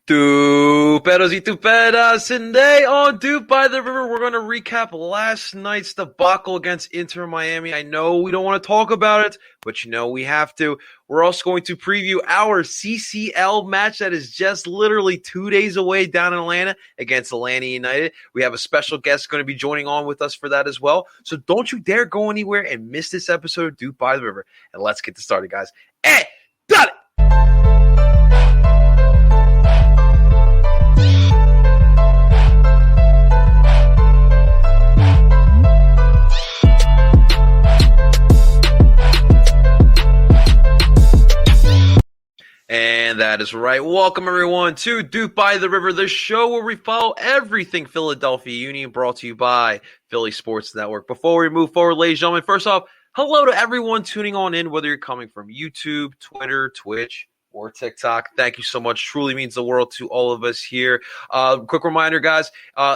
Tuperos y tuperas, and today on Dupe by the River, we're going to recap last night's debacle against Inter Miami. I know we don't want to talk about it, but you know we have to. We're also going to preview our CCL match that is just literally 2 days away down in Atlanta against Atlanta United. We have a special guest going to be joining on with us for that as well. So don't you dare go anywhere and miss this episode of Dupe by the River. And let's get this started, guys. Hey, done it! And that is right. Welcome, everyone, to Dupe by the River, the show where we follow everything Philadelphia Union, brought to you by Philly Sports Network. Before we move forward, ladies and gentlemen, first off, hello to everyone tuning on in, whether you're coming from YouTube, Twitter, Twitch, or TikTok. Thank you so much. Truly means the world to all of us here. Quick reminder, guys,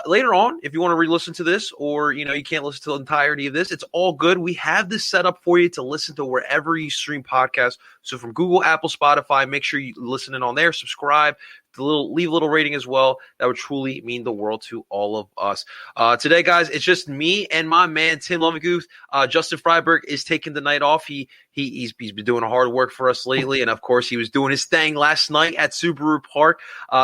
later on, if you want to re-listen to this or, you can't listen to the entirety of this, it's all good. We have this set up for you to listen to wherever you stream podcasts. So from Google, Apple, Spotify, make sure you listen in on there, subscribe, leave a little rating as well. That would truly mean the world to all of us. Today, guys, it's just me and my man, Tim Lovinguth. Justin Freiberg is taking the night off. He's been doing hard work for us lately. And of course, he was doing his thing last night at Subaru Park.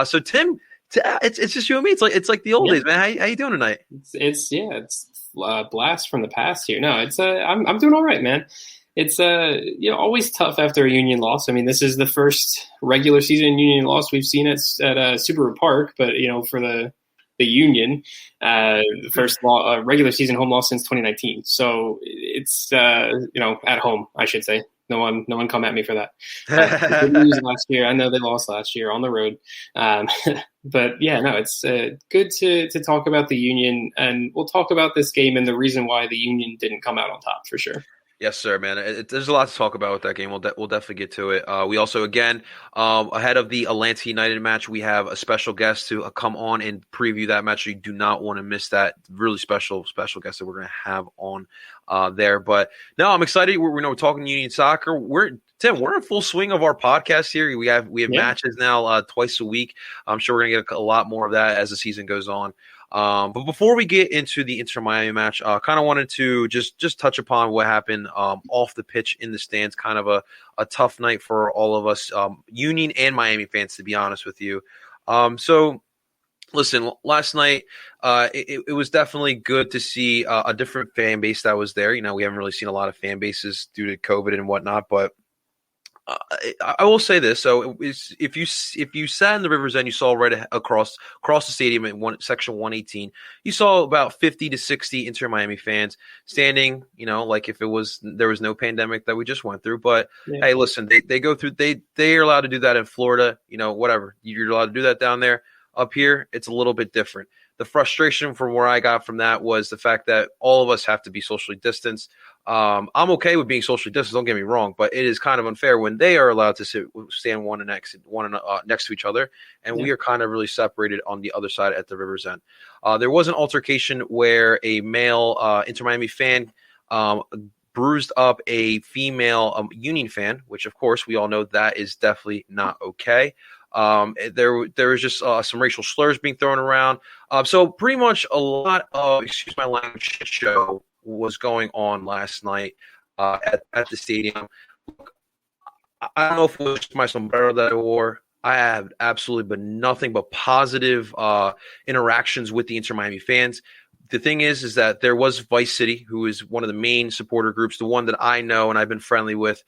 So Tim, it's just you and me. It's like the old days, man. How you doing tonight? It's a blast from the past here. No, I'm doing all right, man. It's always tough after a Union loss. I mean, this is the first regular season Union loss we've seen at Subaru Park, but for the Union, the first regular season home loss since 2019. So it's at home, I should say. No one come at me for that. Good news last year. I know they lost last year on the road, but yeah, no, it's good to talk about the Union, and we'll talk about this game and the reason why the Union didn't come out on top for sure. Yes, sir, man. There's a lot to talk about with that game. We'll definitely get to it. We also, again, ahead of the Atlanta United match, we have a special guest to come on and preview that match. So you do not want to miss that really special guest that we're going to have on there. But no, I'm excited. We're talking Union soccer. We're in full swing of our podcast here. We have matches now twice a week. I'm sure we're going to get a lot more of that as the season goes on. But before we get into the Inter Miami match, kind of wanted to just touch upon what happened off the pitch in the stands. Kind of a tough night for all of us, Union and Miami fans, to be honest with you. So listen, last night it was definitely good to see a different fan base that was there. We haven't really seen a lot of fan bases due to COVID and whatnot, but I will say this. So if you sat in the Rivers End, you saw right across the stadium in section 118, you saw about 50 to 60 Inter Miami fans standing, like if there was no pandemic that we just went through. But hey, listen, they go through, they are allowed to do that in Florida, whatever. You're allowed to do that down there. Up here, it's a little bit different. The frustration from where I got from that was the fact that all of us have to be socially distanced. I'm okay with being socially distanced, don't get me wrong, but it is kind of unfair when they are allowed to stand one next to each other, and we are kind of really separated on the other side at the Rivers End. There was an altercation where a male Inter Miami fan bruised up a female Union fan, which of course we all know that is definitely not okay. There was just some racial slurs being thrown around. So pretty much a lot of, excuse my language, shit show was going on last night at the stadium. I don't know if it was just my sombrero that I wore. I have absolutely been nothing but positive interactions with the Inter Miami fans. The thing is that there was Vice City, who is one of the main supporter groups, the one that I know and I've been friendly with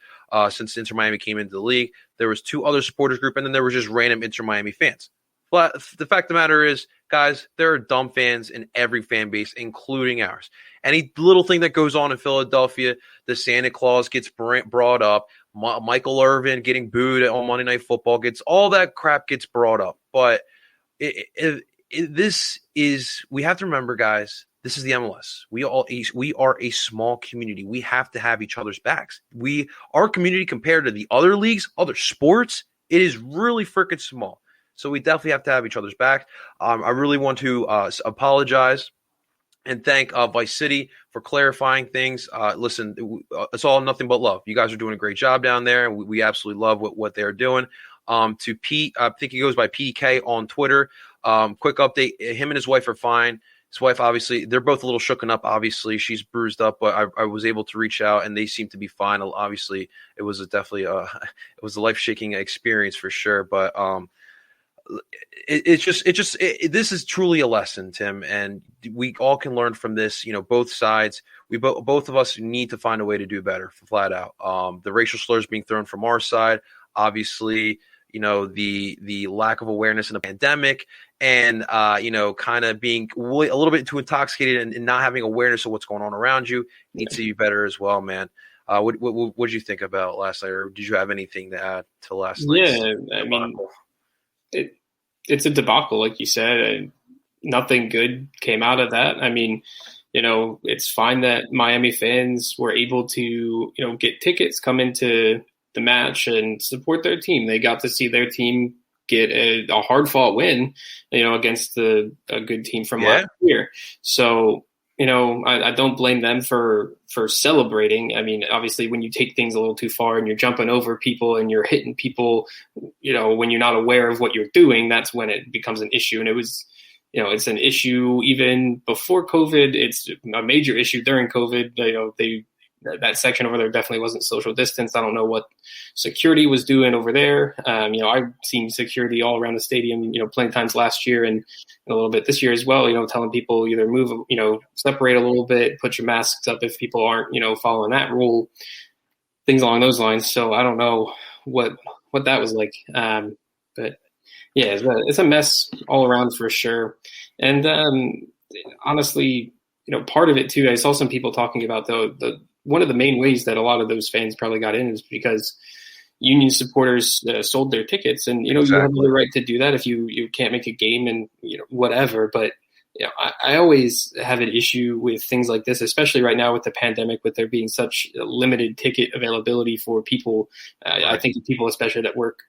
since Inter Miami came into the league. There was two other supporters group, and then there was just random Inter Miami fans. But the fact of the matter is, guys, there are dumb fans in every fan base, including ours. Any little thing that goes on in Philadelphia, the Santa Claus gets brought up. Michael Irvin getting booed on Monday Night Football all that crap gets brought up. But this is, we have to remember, guys, this is the MLS. We are a small community. We have to have each other's backs. Our community compared to the other leagues, other sports, it is really freaking small. So we definitely have to have each other's back. I really want to apologize and thank Vice City for clarifying things. Listen, it's all nothing but love. You guys are doing a great job down there. We absolutely love what they're doing. to Pete. I think he goes by PDK on Twitter. Quick update: him and his wife are fine. His wife, obviously, they're both a little shooken up. Obviously, she's bruised up, but I was able to reach out, and they seem to be fine. Obviously, it was it was a life shaking experience for sure. But this is truly a lesson, Tim, and we all can learn from this. Both sides. We both of us need to find a way to do better, flat out. The racial slurs being thrown from our side, obviously, the lack of awareness in the pandemic, and kind of being a little bit too intoxicated and not having awareness of what's going on around you needs to be better as well, man. What did you think about last night, or did you have anything to add to last night's debacle? I mean, it's a debacle, like you said. Nothing good came out of that. I mean, it's fine that Miami fans were able to, get tickets, come into the match and support their team. They got to see their team get a hard-fought win, against a good team from last year. So, I don't blame them for celebrating. I mean, obviously, when you take things a little too far and you're jumping over people and you're hitting people, when you're not aware of what you're doing, that's when it becomes an issue. And it was, it's an issue even before COVID. It's a major issue during COVID. That section over there definitely wasn't social distance. I don't know what security was doing over there. I've seen security all around the stadium, plenty of times last year and a little bit this year as well, telling people either move, separate a little bit, put your masks up if people aren't, following that rule, things along those lines. So I don't know what that was like. But yeah, it's a mess all around for sure. And honestly, part of it too, I saw some people talking about the one of the main ways that a lot of those fans probably got in is because Union supporters sold their tickets, and Exactly. You have the right to do that if you can't make a game and whatever. But I always have an issue with things like this, especially right now with the pandemic, with there being such limited ticket availability for people. I think people, especially that work,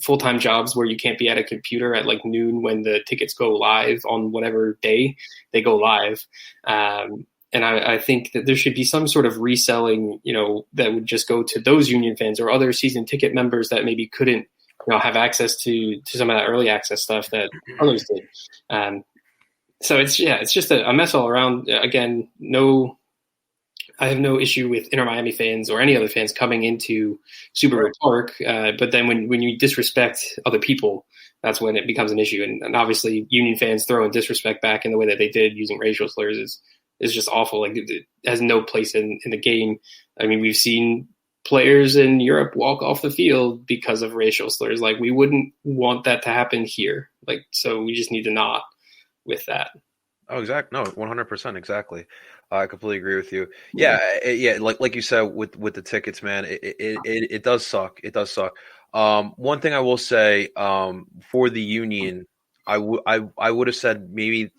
full-time jobs where you can't be at a computer at like noon when the tickets go live on whatever day they go live. And I think that there should be some sort of reselling, that would just go to those Union fans or other season ticket members that maybe couldn't, have access to some of that early access stuff that others did. So it's just a mess all around. Again, I have no issue with Inter Miami fans or any other fans coming into Super Bowl Park. But then when you disrespect other people, that's when it becomes an issue. And obviously Union fans throwing disrespect back in the way that they did using racial slurs is just awful. Like, it has no place in the game. I mean, we've seen players in Europe walk off the field because of racial slurs. Like, we wouldn't want that to happen here. Like, so we just need to not with that. Oh, exactly. No, 100%. Exactly. I completely agree with you. Yeah. Like you said, with the tickets, man, it does suck. It does suck. One thing I will say, for the Union, I would have said maybe,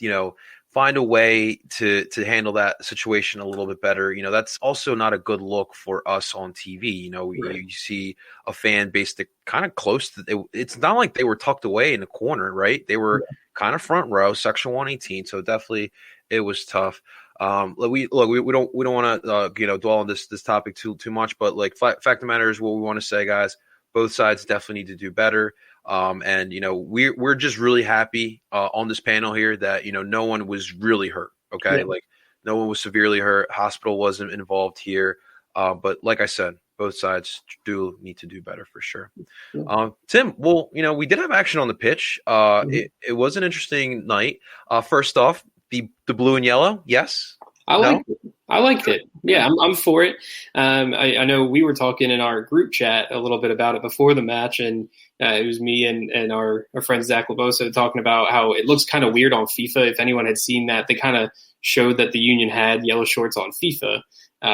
find a way to handle that situation a little bit better. That's also not a good look for us on TV. Right. You see a fan base that kind of close to it's not like they were tucked away in the corner, right? They were kind of front row, section 118. So definitely it was tough. We don't want to dwell on this topic too much, but like fact of the matter is what we want to say, guys. Both sides definitely need to do better. And we're just really happy on this panel here that no one was really hurt. Okay, like no one was severely hurt. Hospital wasn't involved here. But like I said, both sides do need to do better for sure. Tim, well, we did have action on the pitch. It was an interesting night. First off, the blue and yellow, yes. I liked it. Yeah, I'm for it. I know we were talking in our group chat a little bit about it before the match, and it was me and our friend Zach Labosa talking about how it looks kind of weird on FIFA. If anyone had seen that, they kind of showed that the Union had yellow shorts on FIFA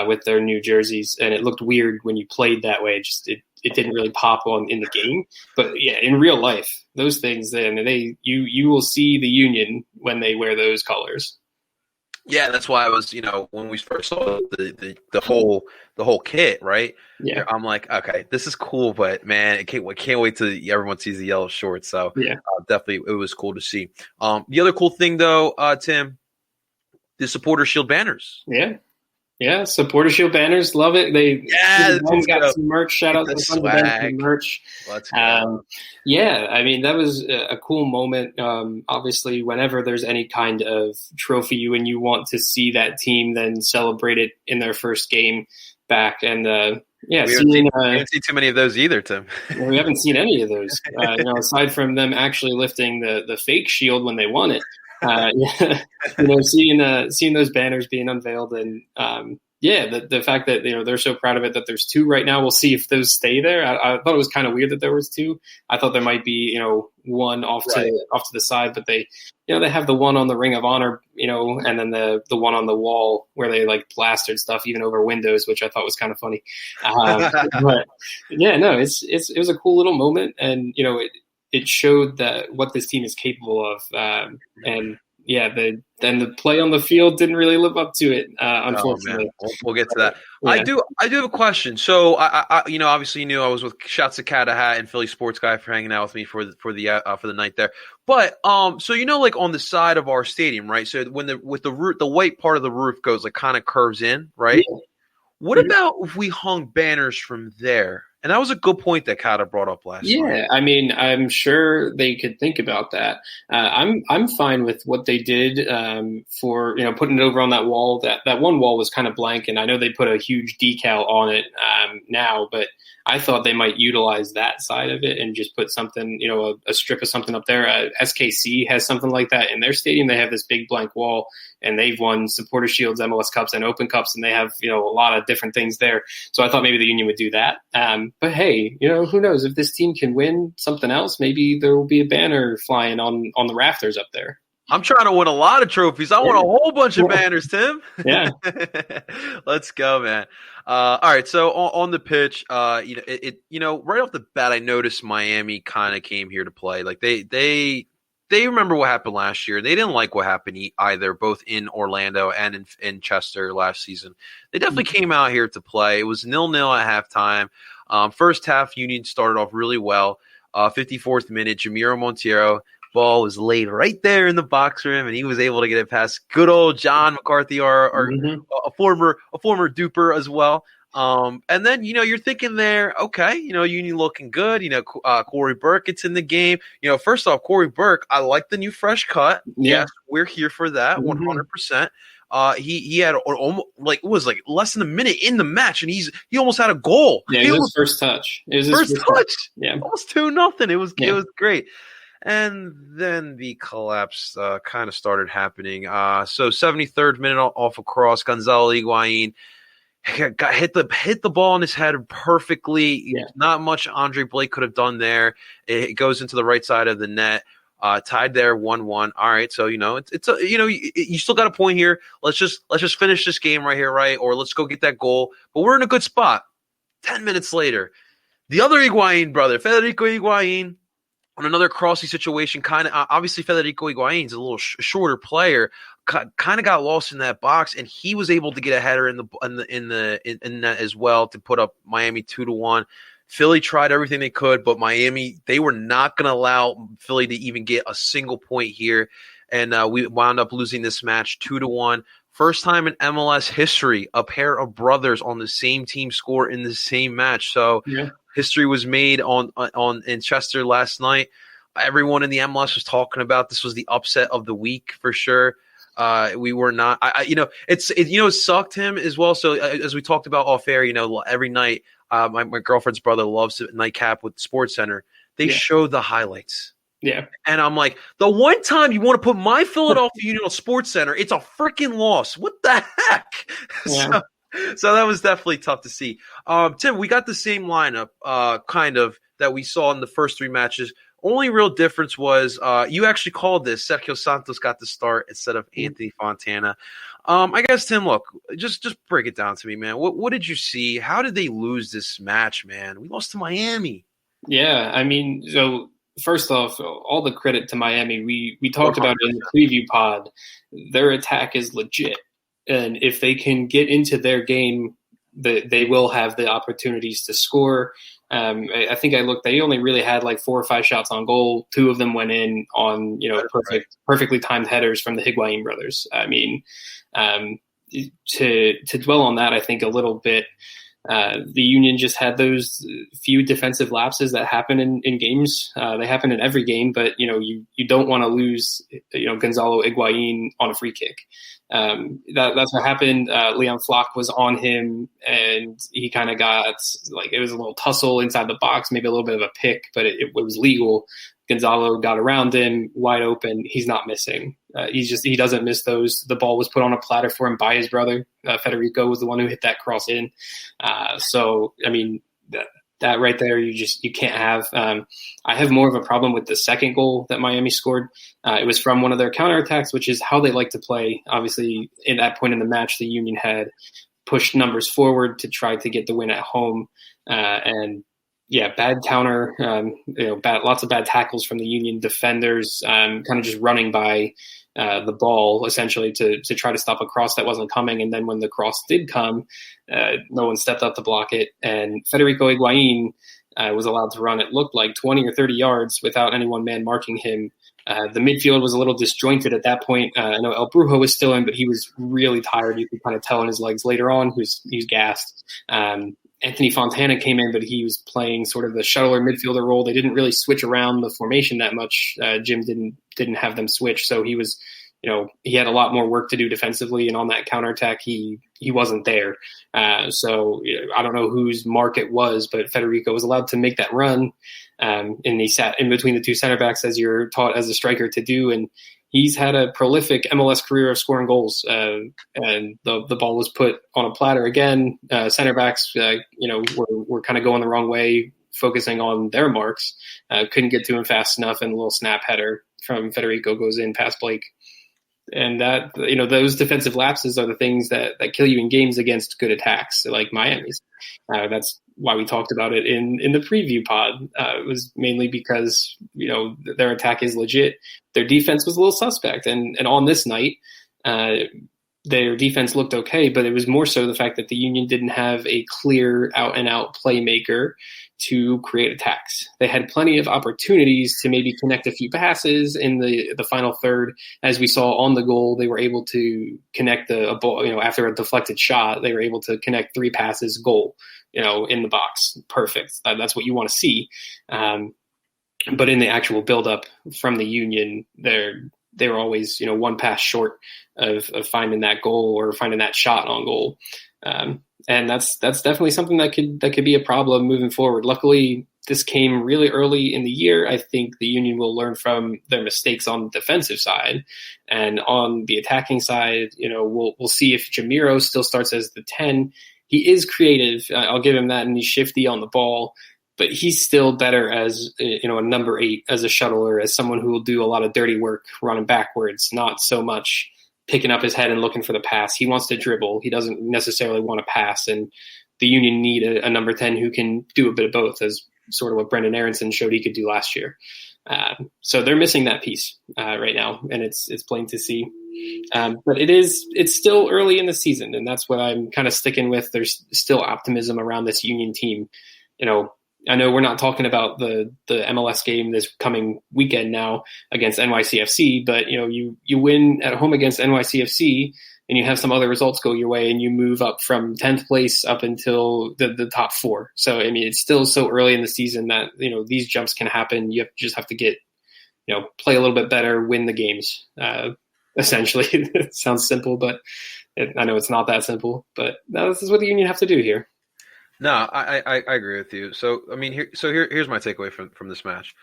with their new jerseys, and it looked weird when you played that way. It didn't really pop on in the game, but yeah, in real life, those things, you will see the Union when they wear those colors. Yeah, that's why I was, when we first saw the whole kit, right? Yeah, I'm like, okay, this is cool, but man, I can't wait till everyone sees the yellow shorts. So yeah, definitely, it was cool to see. The other cool thing, though, Tim, the supporter shield banners. Yeah, Yeah, supporter shield banners, love it. They Yeah, got some merch. Shout out to the the Sons of Ben for the swag. merch. Let's go. Yeah, I mean that was a cool moment. Obviously, whenever there's any kind of trophy and you want to see that team then celebrate it in their first game back, and yeah, We haven't seen too many of those either, Tim. we haven't seen any of those. Aside from them actually lifting the fake shield when they won it. Yeah, seeing those banners being unveiled, and the fact that they're so proud of it that there's two right now. We'll see if those stay there. I thought it was kind of weird that there was two. I thought there might be one off to the side, but they have the one on the Ring of Honor, and then the one on the wall where they like plastered stuff even over windows, which I thought was kind of funny. But yeah, no, it was a cool little moment, and it showed that what this team is capable of, and yeah, the play on the field didn't really live up to it, unfortunately. Oh, we'll get to that. Yeah. I do have a question. So I obviously you knew I was with Shots at Catahat and Philly Sports Guy for hanging out with me for the night there. But so like on the side of our stadium, right? So when the white part of the roof goes like kind of curves in, right? Yeah. What about if we hung banners from there? And that was a good point that Kata brought up last night. Yeah, I mean, I'm sure they could think about that. I'm fine with what they did for putting it over on that wall. That one wall was kind of blank, and I know they put a huge decal on it now, but I thought they might utilize that side of it and just put something, a strip of something up there. SKC has something like that in their stadium. They have this big blank wall, and they've won Supporter Shields, MLS Cups, and Open Cups, and they have a lot of different things there. So I thought maybe the Union would do that. But hey, who knows? If this team can win something else, maybe there will be a banner flying on the rafters up there. I'm trying to win a lot of trophies. I want a whole bunch of banners, Tim. Yeah. Let's go, man. All right. So on the pitch, right off the bat, I noticed Miami kind of came here to play. Like they remember what happened last year. They didn't like what happened either, both in Orlando and in Chester last season. They definitely came out here to play. It was 0-0 at halftime. First half, Union started off really well. 54th minute, Jamiro Monteiro. Ball was laid right there in the box rim, and he was able to get it past good old John McCarthy, our a former Dooper as well. And then you're thinking there, okay, Union looking good. Corey Burke gets in the game. First off, Corey Burke, I like the new fresh cut. Yeah. Yes, we're here for that, 100%. He had it was less than a minute in the match, and he almost had a goal. Yeah, it was his first touch. It was his first touch. Yeah, almost 2-0. It was great. And then the collapse kind of started happening. So 73rd minute off a cross, Gonzalo Higuain got hit the ball on his head perfectly. Yeah. Not much Andre Blake could have done there. It goes into the right side of the net. Tied there 1-1. All right, so it's you still got a point here. Let's just finish this game right here, right? Or let's go get that goal. But we're in a good spot. 10 minutes later, the other Higuain brother, Federico Higuain, on another crossing situation, kind of obviously Federico Higuain's a little shorter player, kind of got lost in that box, and he was able to get a header in that as well to put up Miami 2-1. Philly tried everything they could, but Miami, they were not going to allow Philly to even get a single point here, and we wound up losing this match 2-1. First time in MLS history, a pair of brothers on the same team score in the same match. So history was made in Chester last night. Everyone in the MLS was talking about this was the upset of the week for sure. We were not. It sucked him as well. So as we talked about off air, every night, my girlfriend's brother loves a nightcap with Sports Center. They show the highlights. Yeah. And I'm like, the one time you want to put my Philadelphia Union on Sports Center, it's a freaking loss. What the heck? Yeah. So that was definitely tough to see. Tim, we got the same lineup kind of that we saw in the first three matches. Only real difference was you actually called this. Sergio Santos got the start instead of Anthony Fontana. I guess, Tim, look, just break it down to me, man. What did you see? How did they lose this match, man? We lost to Miami. Yeah, I mean, so first off, all the credit to Miami. We talked about it in the preview pod. Their attack is legit. And if they can get into their game, they will have the opportunities to score. I think I looked, they only really had like 4 or 5 shots on goal. 2 of them went in on, perfectly timed headers from the Higuain brothers. I mean, to dwell on that, I think a little bit. The Union just had those few defensive lapses that happen in games. They happen in every game, but you don't want to lose Gonzalo Higuain on a free kick. That's what happened. Leon Flock was on him, and he kind of got it was a little tussle inside the box, maybe a little bit of a pick, but it was legal. Gonzalo got around him, wide open. He's not missing. He doesn't miss those. The ball was put on a platter for him by his brother. Federico was the one who hit that cross in. So I mean that right there, you can't have. I have more of a problem with the second goal that Miami scored. It was from one of their counterattacks, which is how they like to play. Obviously, in that point in the match, the Union had pushed numbers forward to try to get the win at home, and yeah, bad counter, lots of bad tackles from the Union defenders, kind of just running by the ball essentially to try to stop a cross that wasn't coming. And then when the cross did come, no one stepped up to block it. And Federico Higuain was allowed to run, it looked like 20 or 30 yards without any one man marking him. The midfield was a little disjointed at that point. I know El Brujo was still in, but he was really tired. You could kind of tell in his legs later on. He was gassed. Anthony Fontana came in, but he was playing sort of the shuttler midfielder role. They didn't really switch around the formation that much. Jim didn't have them switch, so he was, he had a lot more work to do defensively. And on that counterattack, he wasn't there. So I don't know whose mark it was, but Federico was allowed to make that run, and he sat in between the two center backs as you're taught as a striker to do, and he's had a prolific MLS career of scoring goals, and the ball was put on a platter again. Center backs, were kind of going the wrong way, focusing on their marks. Couldn't get to him fast enough, and a little snap header from Federico goes in past Blake. And that, those defensive lapses are the things that kill you in games against good attacks like Miami's. That's why we talked about it in the preview pod. It was mainly because, their attack is legit. Their defense was a little suspect. And on this night, their defense looked okay, but it was more so the fact that the Union didn't have a clear out-and-out playmaker to create attacks. They had plenty of opportunities to maybe connect a few passes in the final third. As we saw on the goal, they were able to connect a ball, after a deflected shot, they were able to connect 3 passes, goal, in the box. Perfect. That's what you want to see. But in the actual buildup from the Union, they were always, one pass short of finding that goal or finding that shot on goal. And that's definitely something that could be a problem moving forward. Luckily, this came really early in the year. I think the Union will learn from their mistakes on the defensive side, and on the attacking side, we'll see if Jamiro still starts as the 10. He is creative. I'll give him that, and he's shifty on the ball. But he's still better as a number 8, as a shuttler, as someone who will do a lot of dirty work running backwards, not so much picking up his head and looking for the pass. He wants to dribble. He doesn't necessarily want to pass. And the Union need a number 10 who can do a bit of both, as sort of what Brendan Aronson showed he could do last year. So they're missing that piece right now, and it's plain to see. But it's still early in the season, and that's what I'm kind of sticking with. There's still optimism around this Union team. I know we're not talking about the MLS game this coming weekend now against NYCFC, but you win at home against NYCFC and you have some other results go your way and you move up from 10th place up until the top 4. So, I mean, it's still so early in the season that, these jumps can happen. You just have to get, play a little bit better, win the games. Essentially, it sounds simple, but I know it's not that simple, but this is what the Union have to do here. No, I agree with you. So I mean, here's my takeaway from this match.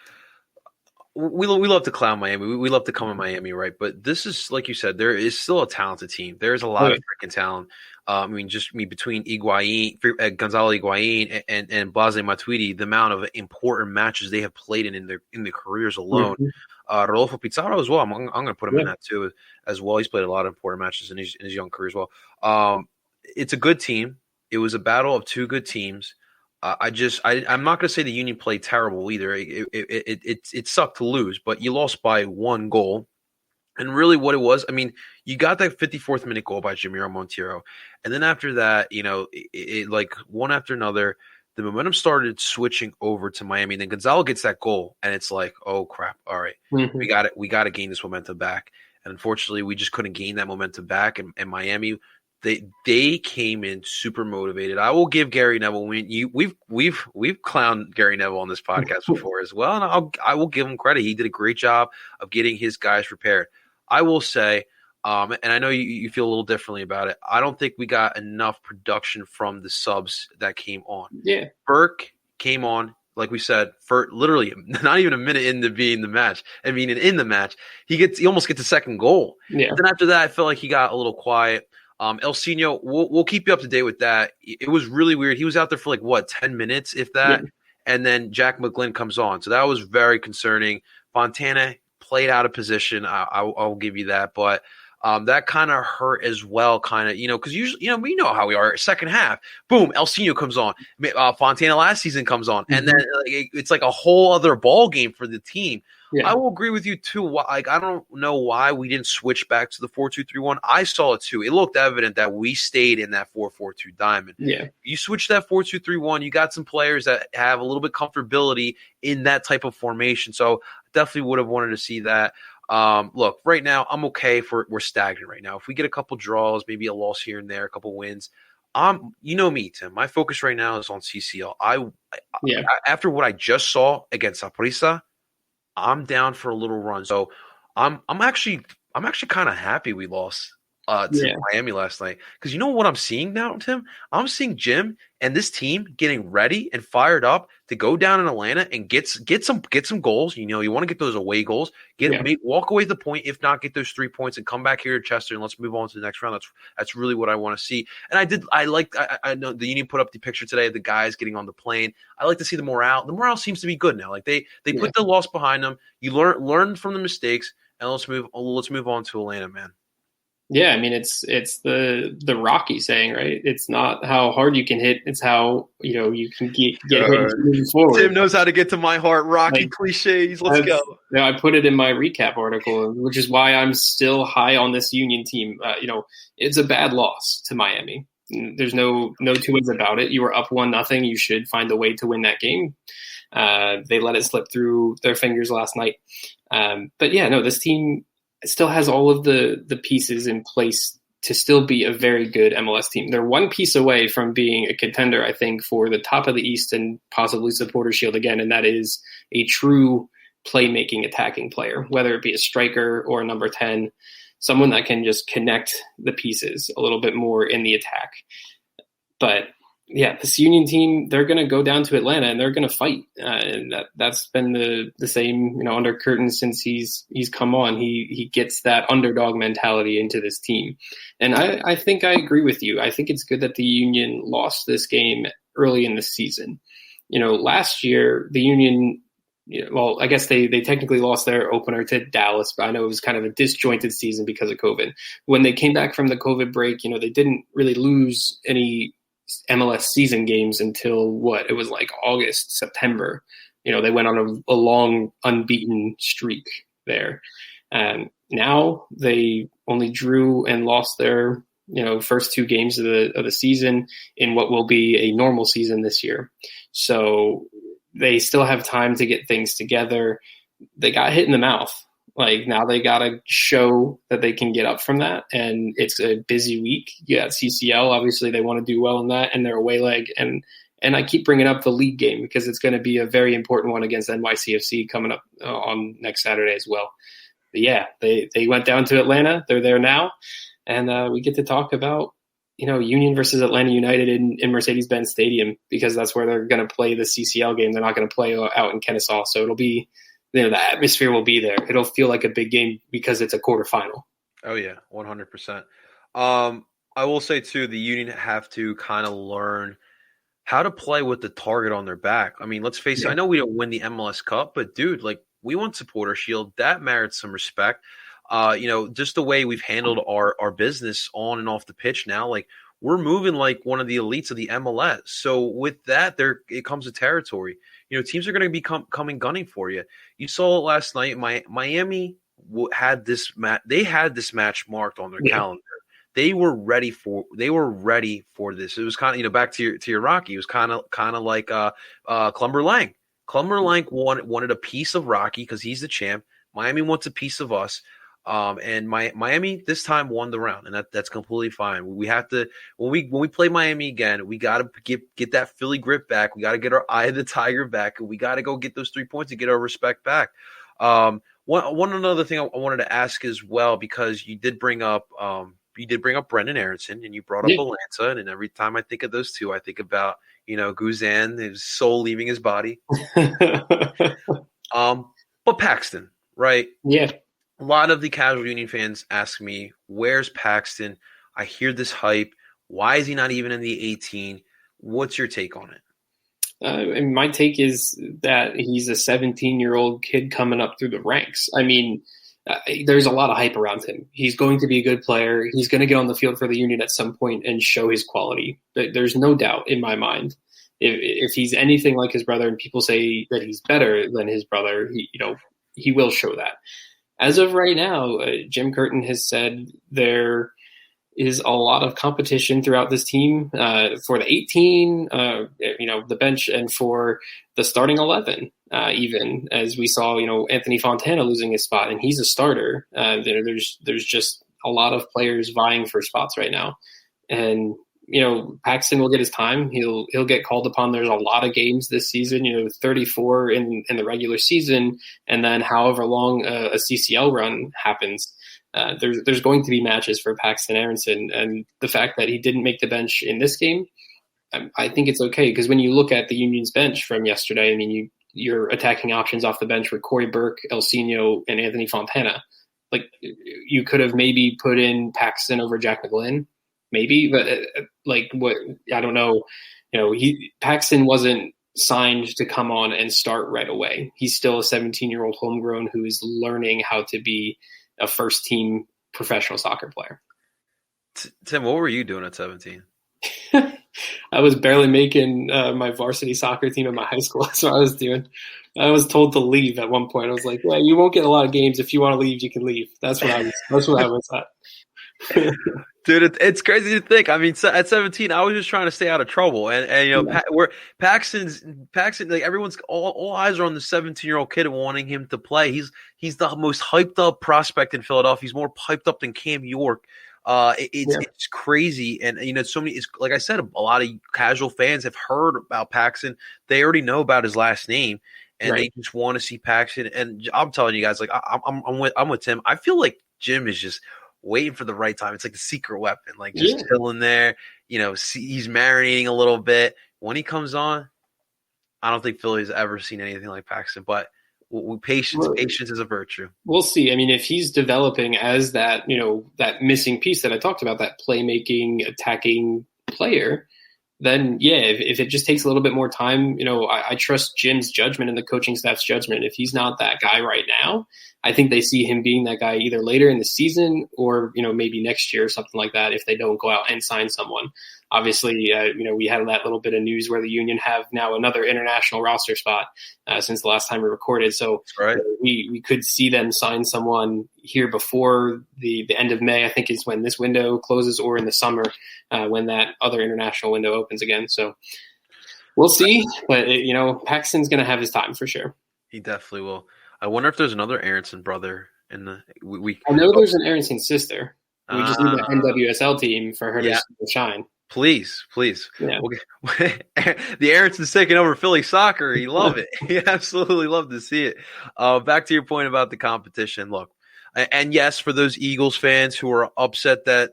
We love to clown Miami. We love to come in Miami, right? But this is, like you said, there is still a talented team. There is a lot of freaking talent. Between Gonzalo Higuain and Blase Matuidi, the amount of important matches they have played in their careers alone. Mm-hmm. Rodolfo Pizarro as well. I'm going to put him in that too as well. He's played a lot of important matches in his young career as well. It's a good team. It was a battle of 2 good teams. I'm not going to say the Union played terrible either. It sucked to lose, but you lost by 1 goal. And really what it was, I mean, you got that 54th minute goal by Jamiro Monteiro. And then after that, like one after another, the momentum started switching over to Miami. And then Gonzalo gets that goal, and it's like, oh, crap. All right, we got it. We got to gain this momentum back. And unfortunately, we just couldn't gain that momentum back. And Miami They came in super motivated. I will give Gary Neville. We've clowned Gary Neville on this podcast before as well, and I will give him credit. He did a great job of getting his guys prepared. I will say, and I know you feel a little differently about it. I don't think we got enough production from the subs that came on. Yeah, Burke came on, like we said, for literally not even a minute into being the match. I mean, in the match, he almost gets a second goal. Yeah. Then after that, I felt like he got a little quiet. Elsinho, we'll keep you up to date with that. It was really weird. He was out there for 10 minutes, if that, and then Jack McGlynn comes on. So that was very concerning. Fontana played out of position. I'll give you that, but that kind of hurt as well, because usually, we know how we are. Second half, boom, Elsinho comes on. Fontana last season comes on, and then it's like a whole other ball game for the team. Yeah. I will agree with you too. I don't know why we didn't switch back to the 4-2-3-1. I saw it too. It looked evident that we stayed in that 4-4-2 diamond. Yeah, you switch that 4-2-3-1. You got some players that have a little bit comfortability in that type of formation. So definitely would have wanted to see that. Look, right now I'm okay we're stagnant right now. If we get a couple draws, maybe a loss here and there, a couple wins, you know me, Tim. My focus right now is on CCL. After what I just saw against Saprissa, I'm down for a little run. So I'm actually kind of happy we lost to Miami last night, because you know what I'm seeing now, Tim? I'm seeing Jim and this team getting ready and fired up to go down in Atlanta and get some goals. You want to get those away goals, walk away the point, if not get those 3 points, and come back here to Chester and let's move on to the next round. That's really what I want to see. And I know the Union put up the picture today of the guys getting on the plane. I like to see the morale. The morale seems to be good now. Like they put the loss behind them. You learn from the mistakes, and let's move on to Atlanta, man. Yeah, I mean it's the Rocky saying, right? It's not how hard you can hit; it's how you can get hit moving forward. Tim knows how to get to my heart. Rocky cliches. Let's go. I put it in my recap article, which is why I'm still high on this Union team. It's a bad loss to Miami. There's no two ways about it. You were up 1-0. You should find a way to win that game. They let it slip through their fingers last night. But yeah, no, this team still has all of the pieces in place to still be a very good MLS team. They're one piece away from being a contender, I think, for the top of the East and possibly Supporter Shield again, and that is a true playmaking attacking player, whether it be a striker or a number 10, someone that can just connect the pieces a little bit more in the attack. But yeah, this Union team, they're going to go down to Atlanta and they're going to fight. And that's been the same, under Curtin since he's come on. He gets that underdog mentality into this team. And I think I agree with you. I think it's good that the Union lost this game early in the season. Last year, the Union, well, I guess they technically lost their opener to Dallas, but I know it was kind of a disjointed season because of COVID. When they came back from the COVID break, they didn't really lose any MLS season games until it was like August, September. They went on a long unbeaten streak there. And now they only drew and lost their, first two games of the season in what will be a normal season this year. So they still have time to get things together. They got hit in the mouth. Now they got to show that they can get up from that. And it's a busy week. You got CCL. Obviously, they want to do well in that, and their away leg. And I keep bringing up the league game because it's going to be a very important one against NYCFC coming up on next Saturday as well. But yeah, they went down to Atlanta. They're there now. And we get to talk about, Union versus Atlanta United in Mercedes-Benz Stadium, because that's where they're going to play the CCL game. They're not going to play out in Kennesaw. So it'll be, the atmosphere will be there. It'll feel like a big game because it's a quarterfinal. Oh, yeah, 100%. I will say, too, the Union have to kind of learn how to play with the target on their back. I mean, let's face it. I know we don't win the MLS Cup, but, dude, we won Supporter Shield. That merits some respect. Just the way we've handled our business on and off the pitch now, we're moving like one of the elites of the MLS. So with that, it comes to territory. Teams are going to be coming gunning for you. You saw it last night. Miami had this match. They had this match marked on their calendar. They were ready for this. It was kind of, back to your Rocky. It was kind of like Clumber Lang. Clumber Lang wanted a piece of Rocky because he's the champ. Miami wants a piece of us. And Miami this time won the round, and that's completely fine. We have to when we play Miami again, we got to get that Philly grip back. We got to get our eye of the tiger back, and we got to go get those 3 points and get our respect back. One another thing I wanted to ask as well, because you did bring up Brendan Aronson, and you brought up Atlanta, and every time I think of those two, I think about Guzan, his soul leaving his body. But Paxton, right? Yeah. A lot of the casual Union fans ask me, where's Paxton? I hear this hype. Why is he not even in the 18? What's your take on it? And my take is that he's a 17-year-old kid coming up through the ranks. I mean, there's a lot of hype around him. He's going to be a good player. He's going to get on the field for the Union at some point and show his quality. There's no doubt in my mind. If he's anything like his brother, and people say that he's better than his brother, he will show that. As of right now, Jim Curtin has said there is a lot of competition throughout this team for the 18, the bench, and for the starting 11. Even as we saw, Anthony Fontana losing his spot, and he's a starter. There's just a lot of players vying for spots right now, and Paxton will get his time. He'll get called upon. There's a lot of games this season, 34 in the regular season, and then however long a CCL run happens. There's going to be matches for Paxton Aronson, and the fact that he didn't make the bench in this game, I think it's okay, because when you look at the Union's bench from yesterday, I mean, you're attacking options off the bench with Corey Burke, Elsinio, and Anthony Fontana. Like, you could have maybe put in Paxton over Jack McGlynn, maybe, but I don't know. Paxton wasn't signed to come on and start right away. He's still a 17-year-old homegrown who is learning how to be a first-team professional soccer player. Tim, what were you doing at 17? I was barely making my varsity soccer team in my high school. That's what I was doing. I was told to leave at one point. I was like, "Yeah, you won't get a lot of games. If you want to leave, you can leave." That's what I was at. Dude, it's crazy to think. I mean, at 17, I was just trying to stay out of trouble, and Paxton, like, everyone's all eyes are on the 17-year-old kid and wanting him to play. He's the most hyped up prospect in Philadelphia. He's more hyped up than Cam York. It's crazy, and so many. It's like I said, a lot of casual fans have heard about Paxton. They already know about his last name, and they just want to see Paxton. And I'm telling you guys, like I'm with Tim. I feel like Jim is just waiting for the right time. It's like the secret weapon, like just chilling there. He's marinating a little bit. When he comes on, I don't think Philly's ever seen anything like Paxton, but. Patience is a virtue. We'll see. I mean, if he's developing as that, that missing piece that I talked about, that playmaking, attacking player, then if it just takes a little bit more time, I trust Jim's judgment and the coaching staff's judgment. If he's not that guy right now, I think they see him being that guy either later in the season or, maybe next year or something like that if they don't go out and sign someone. Obviously, we had that little bit of news where the Union have now another international roster spot since the last time we recorded. So we could see them sign someone here before the end of May, I think is when this window closes, or in the summer when that other international window opens again. So we'll see. But, Paxton's going to have his time for sure. He definitely will. I wonder if there's another Aronson brother in the – I know there's an Aronson sister. We just need an NWSL team for her to shine. Please. Yeah. The Aronson's taking over Philly soccer. You love it. You absolutely love to see it. Back to your point about the competition. Look, and yes, for those Eagles fans who are upset that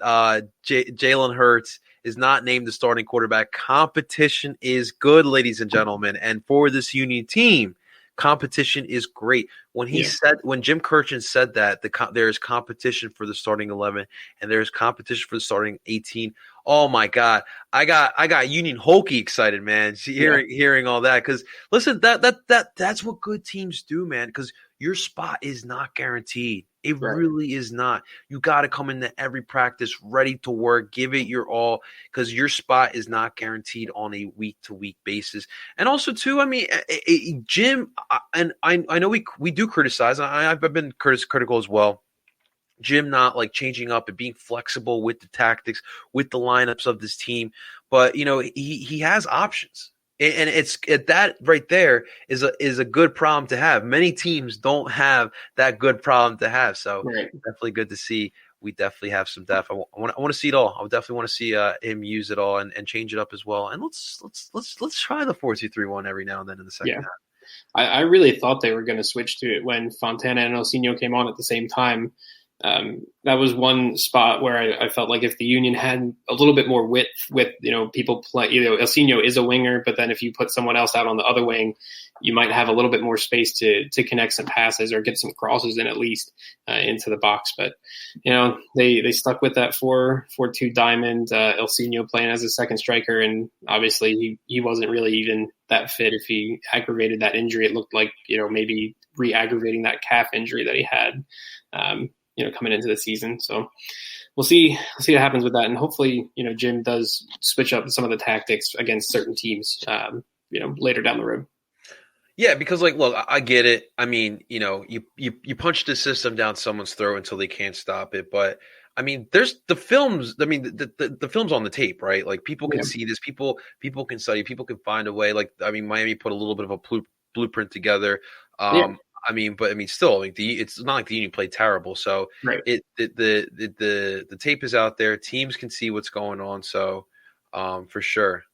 Jalen Hurts is not named the starting quarterback, competition is good, ladies and gentlemen. And for this Union team, competition is great. When Jim Curtin said that there is competition for the starting 11 and there's competition for the starting 18. Oh my God, I got Union Hokey excited, man. Hearing all that, because listen, that's what good teams do, man. Because your spot is not guaranteed. It really is not. You got to come into every practice ready to work, give it your all, because your spot is not guaranteed on a week-to-week basis. And also, too, I mean, Jim, and I know we do criticize, and I've been critical as well, Jim not like changing up and being flexible with the tactics, with the lineups of this team. But, he has options. And it's that right there is a good problem to have. Many teams don't have that good problem to have. So Right. definitely good to see. We definitely have some depth. I want to see it all. I definitely want to see him use it all and change it up as well. And let's try the 4-2-3-1 every now and then in the second half. I really thought they were going to switch to it when Fontana and Elsinho came on at the same time. That was one spot where I felt like if the Union had a little bit more width with, people play, Elsinho is a winger, but then if you put someone else out on the other wing, you might have a little bit more space to connect some passes or get some crosses in at least into the box. But, they stuck with that 4-4-2 diamond, Elsinho playing as a second striker. And obviously he wasn't really even that fit. If he aggravated that injury, it looked like, maybe re-aggravating that calf injury that he had. Coming into the season. So we'll see what happens with that. And hopefully, Jim does switch up some of the tactics against certain teams, later down the road. Yeah, because look, I get it. I mean, you punch the system down someone's throat until they can't stop it. But I mean, there's the films. I mean, the film's on the tape, right? Like people can see this. People can study. People can find a way. Miami put a little bit of a blueprint together. Still, it's not like the Union played terrible. So right. The tape is out there. Teams can see what's going on. So for sure,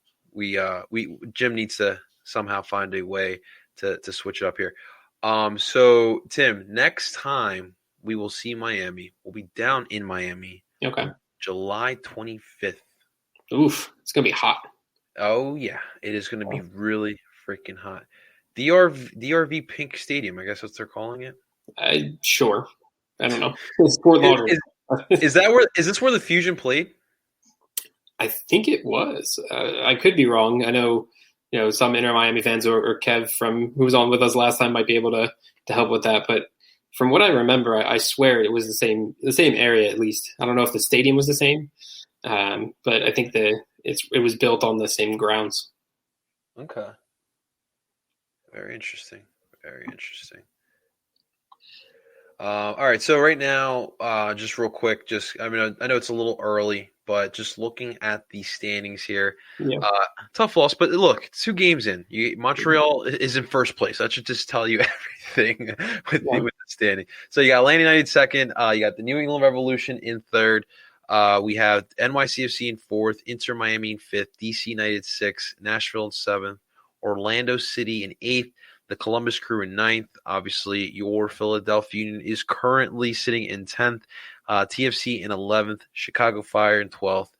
Jim needs to somehow find a way to switch it up here. So Tim, next time we will see Miami, we'll be down in Miami. Okay. July 25th. Oof, it's gonna be hot. Oh yeah, it is gonna be really freaking hot. DRV Pink Stadium, I guess that's what they're calling it. Sure. I don't know. It's Fort Lauderdale. Is this where the Fusion played? I think it was. I could be wrong. I know, some Inter Miami fans or Kev who was on with us last time might be able to help with that. But from what I remember, I swear it was the same area at least. I don't know if the stadium was the same, but I think it was built on the same grounds. Okay. Very interesting. Very interesting. All right. So right now, just real quick, I know it's a little early, but just looking at the standings here, tough loss. But look, 2 games in. Montreal is in first place. That should just tell you everything with the standing. So you got Atlanta United second. You got the New England Revolution in third. We have NYCFC in fourth, Inter Miami in fifth, DC United sixth, Nashville in seventh, Orlando City in eighth, the Columbus Crew in ninth. Obviously, your Philadelphia Union is currently sitting in 10th, TFC in 11th, Chicago Fire in 12th,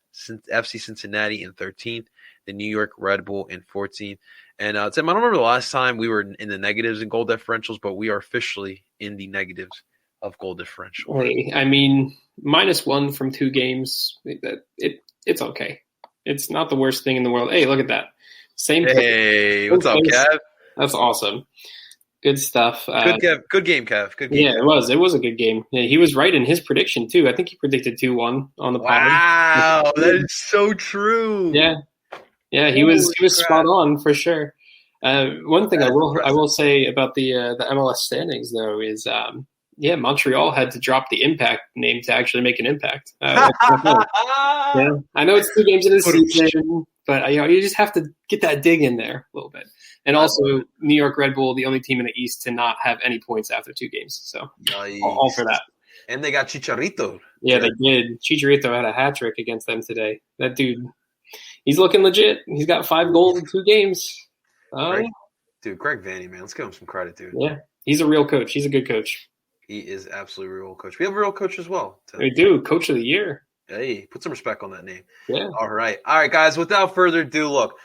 FC Cincinnati in 13th, the New York Red Bull in 14th. And Tim, I don't remember the last time we were in the negatives in goal differentials, but we are officially in the negatives of goal differential. Hey, I mean, -1 from 2 games, it's okay. It's not the worst thing in the world. Hey, look at that. Same. Hey, what's up, Kev? That's awesome. Good stuff. Good game, Kev. Good game. Yeah, it was. It was a good game. Yeah, he was right in his prediction too. I think he predicted 2-1 on the pod. Wow, that is so true. Yeah, he was spot on for sure. One thing I will say about the MLS standings though is Montreal had to drop the Impact name to actually make an impact. I know it's 2 games in the season, but you just have to get that dig in there a little bit. And also, New York Red Bull, the only team in the East to not have any points after 2 games. So, all for that. And they got Chicharito. Yeah, they did. Chicharito had a hat trick against them today. That dude, he's looking legit. He's got 5 goals in 2 games. Greg Vanny, man. Let's give him some credit, dude. Yeah, he's a real coach. He's a good coach. He is absolutely a real coach. We have a real coach as well. We do. Coach of the year. Hey, put some respect on that name. Yeah. All right, guys. Without further ado, look.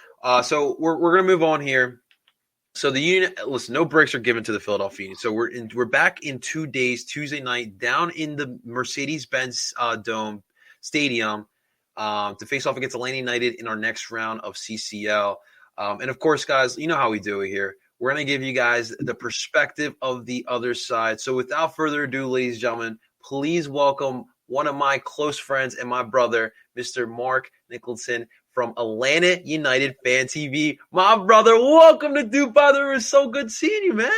So we're gonna move on here. So the Union, listen, no breaks are given to the Philadelphia Union. So we're back in 2 days, Tuesday night, down in the Mercedes-Benz Dome Stadium to face off against Atlanta United in our next round of CCL. And of course, guys, you know how we do it here. We're going to give you guys the perspective of the other side. So without further ado, ladies and gentlemen, please welcome one of my close friends and my brother, Mr. Marc Nicholson from Atlanta United Fan TV. My brother, welcome to DOOP, brother. It's so good seeing you, man.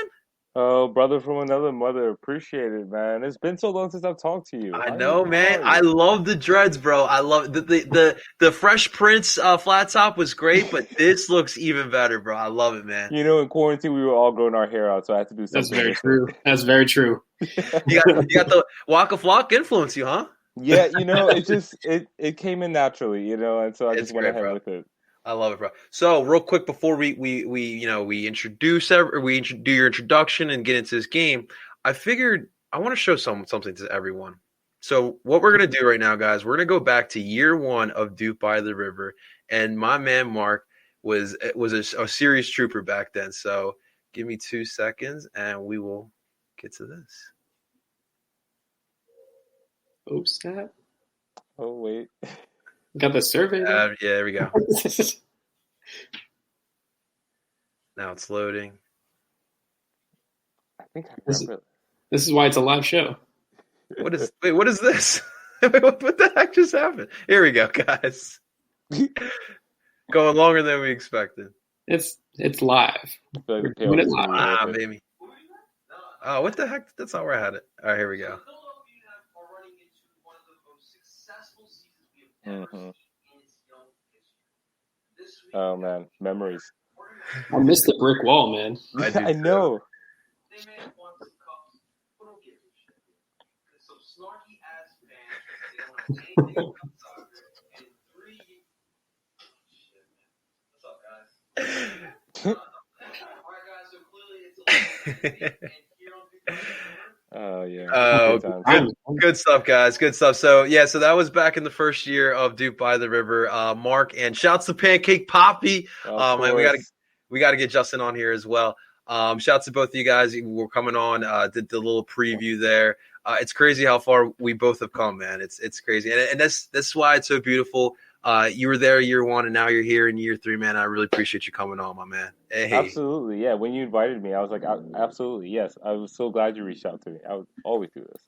Oh, brother from another mother, appreciate it, man. It's been so long since I've talked to you. I How know, you? How man. are I you? love the dreads, bro. I love the Fresh Prince flat top was great, but this looks even better, bro. I love it, man. In quarantine we were all growing our hair out, so I had to do That's something very with it. true. That's very true. You got the Waka Flock influence, you, huh? Yeah, it came in naturally, and so I It's just went great, ahead bro. with it. I love it, bro. So, real quick before we introduce do your introduction and get into this game, I figured I want to show something to everyone. So, what we're gonna do right now, guys, we're gonna go back to year one of Duke by the River, and my man Mark was a serious trooper back then. So, give me 2 seconds, and we will get to this. Oops, snap. Oh wait. Got the survey there. Yeah, there we go. Now it's loading. I think I This, remember. this is why it's a live show. What is this? What the heck just happened? Here we go, guys. Going longer than we expected. It's live. I feel like the Doing it payoff is gonna be Ah, worth it. baby. Oh, what the heck? That's not where I had it. All right, here we go. Hmm. Oh man, memories. I missed the brick wall, man. I do I too. know. Oh yeah. Oh, Good times. good stuff, guys. Good stuff. So yeah, so that was back in the first year of Duke by the River. Mark, and shouts to Pancake Poppy. Of And course. we gotta get Justin on here as well. Shouts to both of you guys. We're coming on. Did the little preview there. It's crazy how far we both have come, man. It's crazy, and that's why it's so beautiful. You were there year one, and now you're here in year three, man. I really appreciate you coming on, my man. Hey, Absolutely. Yeah. When you invited me, I was like, absolutely, yes. I was so glad you reached out to me. I would always do this.